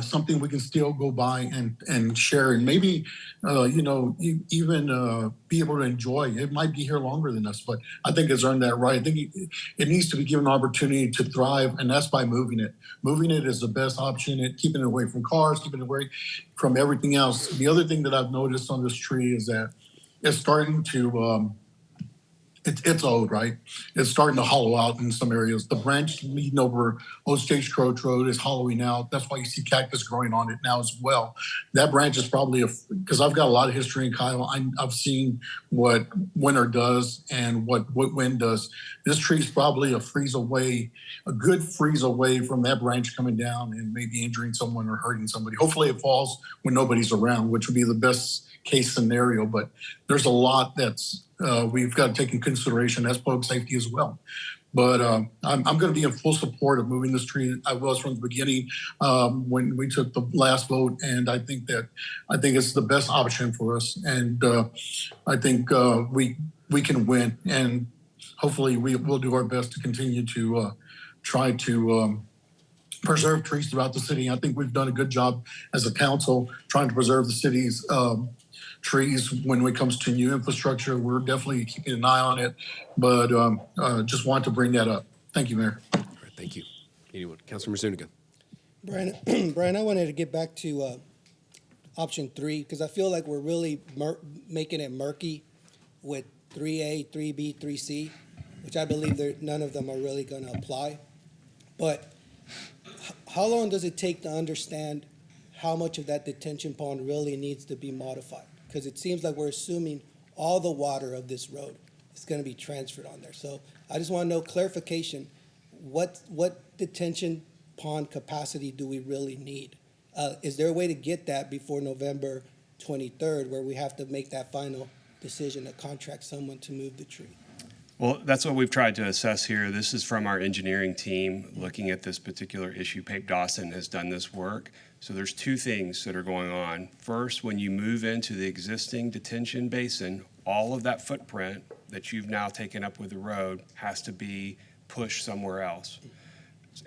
something we can still go by and share, and maybe even be able to enjoy. It might be here longer than us, but I think it's earned that right. I think it needs to be given an opportunity to thrive, and that's by moving it. Moving it is the best option. Keeping it away from cars, keeping it away from everything else. The other thing that I've noticed on this tree is that it's starting to it's old, right? It's starting to hollow out in some areas. The branch leading over Old Stagecoach Road is hollowing out. That's why you see cactus growing on it now as well. That branch is probably because I've got a lot of history in Kyle. I've seen what winter does and what wind does. This tree is probably a good freeze away from that branch coming down and maybe injuring someone or hurting somebody. Hopefully it falls when nobody's around, which would be the best case scenario. But there's a lot that's we've got to take in consideration as public safety as well. But I'm going to be in full support of moving this tree. I was from the beginning when we took the last vote, and I think it's the best option for us. And I think we can win, and hopefully we'll do our best to continue to try to preserve trees throughout the city. I think we've done a good job as a council trying to preserve the city's trees when it comes to new infrastructure. We're definitely keeping an eye on it, but just want to bring that up. Thank you, Mayor. All right, thank you. Anyone? Councilor Zuniga. Brian, I wanted to get back to option 3 because I feel like we're really making it murky with 3A, 3B, 3C, which I believe none of them are really going to apply. But how long does it take to understand how much of that detention pond really needs to be modified? Because it seems like we're assuming all the water of this road is going to be transferred on there. So I just want to know clarification. What detention pond capacity do we really need? Is there a way to get that before November 23rd where we have to make that final decision to contract someone to move the tree? Well, that's what we've tried to assess here. This is from our engineering team looking at this particular issue. Pape Dawson has done this work. So there's two things that are going on. First, when you move into the existing detention basin, all of that footprint that you've now taken up with the road has to be pushed somewhere else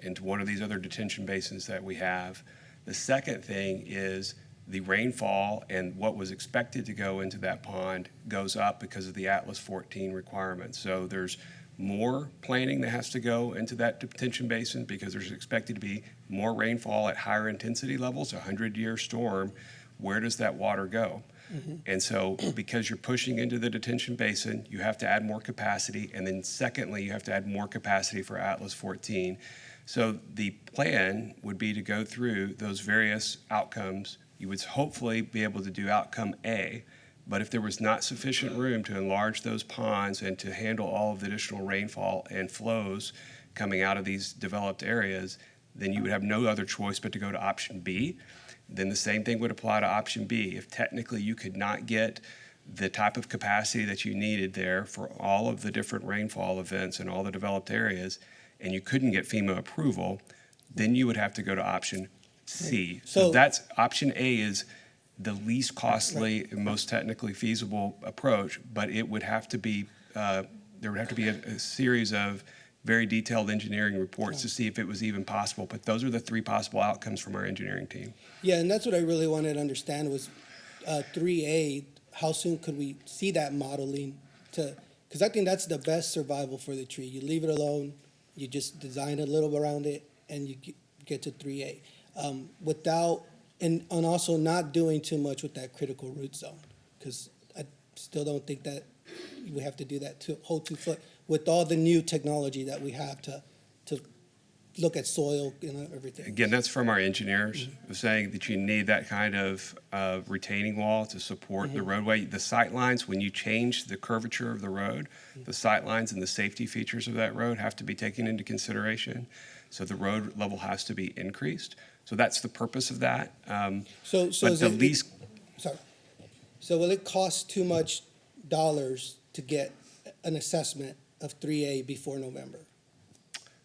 into one of these other detention basins that we have. The second thing is the rainfall and what was expected to go into that pond goes up because of the Atlas 14 requirements. So there's more planning that has to go into that detention basin because there's expected to be more rainfall at higher intensity levels, a 100-year storm. Where does that water go? Mm-hmm. And so because you're pushing into the detention basin, you have to add more capacity. And then secondly, you have to add more capacity for Atlas 14. So the plan would be to go through those various outcomes. You would hopefully be able to do outcome A, but if there was not sufficient room to enlarge those ponds and to handle all of the additional rainfall and flows coming out of these developed areas, then you would have no other choice but to go to option B. Then the same thing would apply to option B. If technically you could not get the type of capacity that you needed there for all of the different rainfall events in all the developed areas, and you couldn't get FEMA approval, then you would have to go to option C. So So- that's, option A is the least costly and most technically feasible approach, but it would have to be, there would have to be a series of very detailed engineering reports to see if it was even possible. But those are the three possible outcomes from our engineering team. Yeah, and that's what I really wanted to understand was 3A, how soon could we see that modeling to, because I think that's the best survival for the tree. You leave it alone, you just design a little around it, and you get to 3A. Without, and also not doing too much with that critical root zone, because I still don't think that we have to do that whole 2 foot with all the new technology that we have to look at soil and everything. Again, that's from our engineers, saying that you need that kind of retaining wall to support the roadway. The sight lines, when you change the curvature of the road, the sight lines and the safety features of that road have to be taken into consideration. So the road level has to be increased. So that's the purpose of that. So But is the it, least, sorry. So will it cost too much dollars to get an assessment of 3A before November?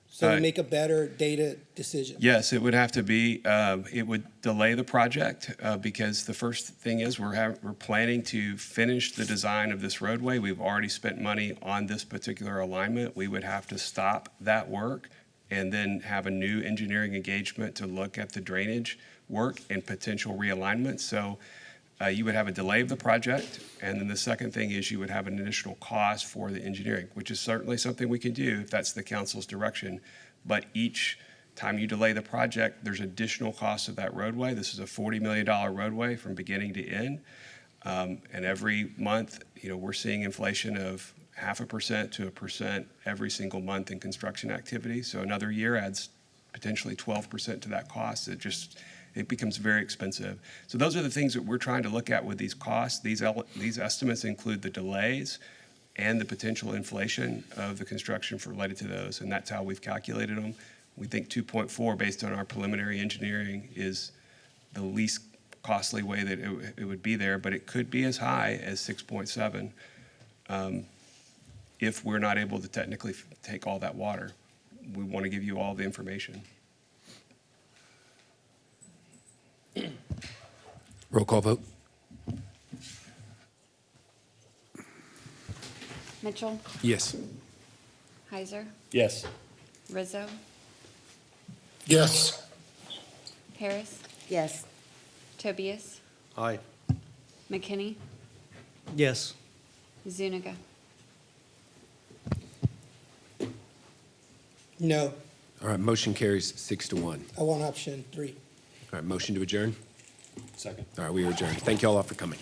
So to make a better data decision? yes, it would have to be, it would delay the project because the first thing is we're planning to finish the design of this roadway. We've already spent money on this particular alignment. We would have to stop that work and then have a new engineering engagement to look at the drainage work and potential realignment. So you would have a delay of the project, and then the second thing is you would have an additional cost for the engineering, which is certainly something we can do if that's the council's direction. But each time you delay the project, there's additional cost of that roadway. This is a $40 million roadway from beginning to end. And every month, we're seeing inflation of 0.5% to 1% every single month in construction activity. So another year adds potentially 12% to that cost. It becomes very expensive. So those are the things that we're trying to look at with these costs. These estimates include the delays and the potential inflation of the construction related to those, and that's how we've calculated them. We think 2.4, based on our preliminary engineering, is the least costly way that it would be there, but it could be as high as 6.7 if we're not able to technically take all that water. We want to give you all the information. Roll call vote. Mitchell, Yes. Heiser, Yes. Rizzo, Yes. Harris, Yes. Tobias, Aye. McKinney, Yes. Zuniga. No, All right, motion carries 6-1. I want option 3. All right, motion to adjourn? Second. All right, we are adjourned. Thank you all for coming.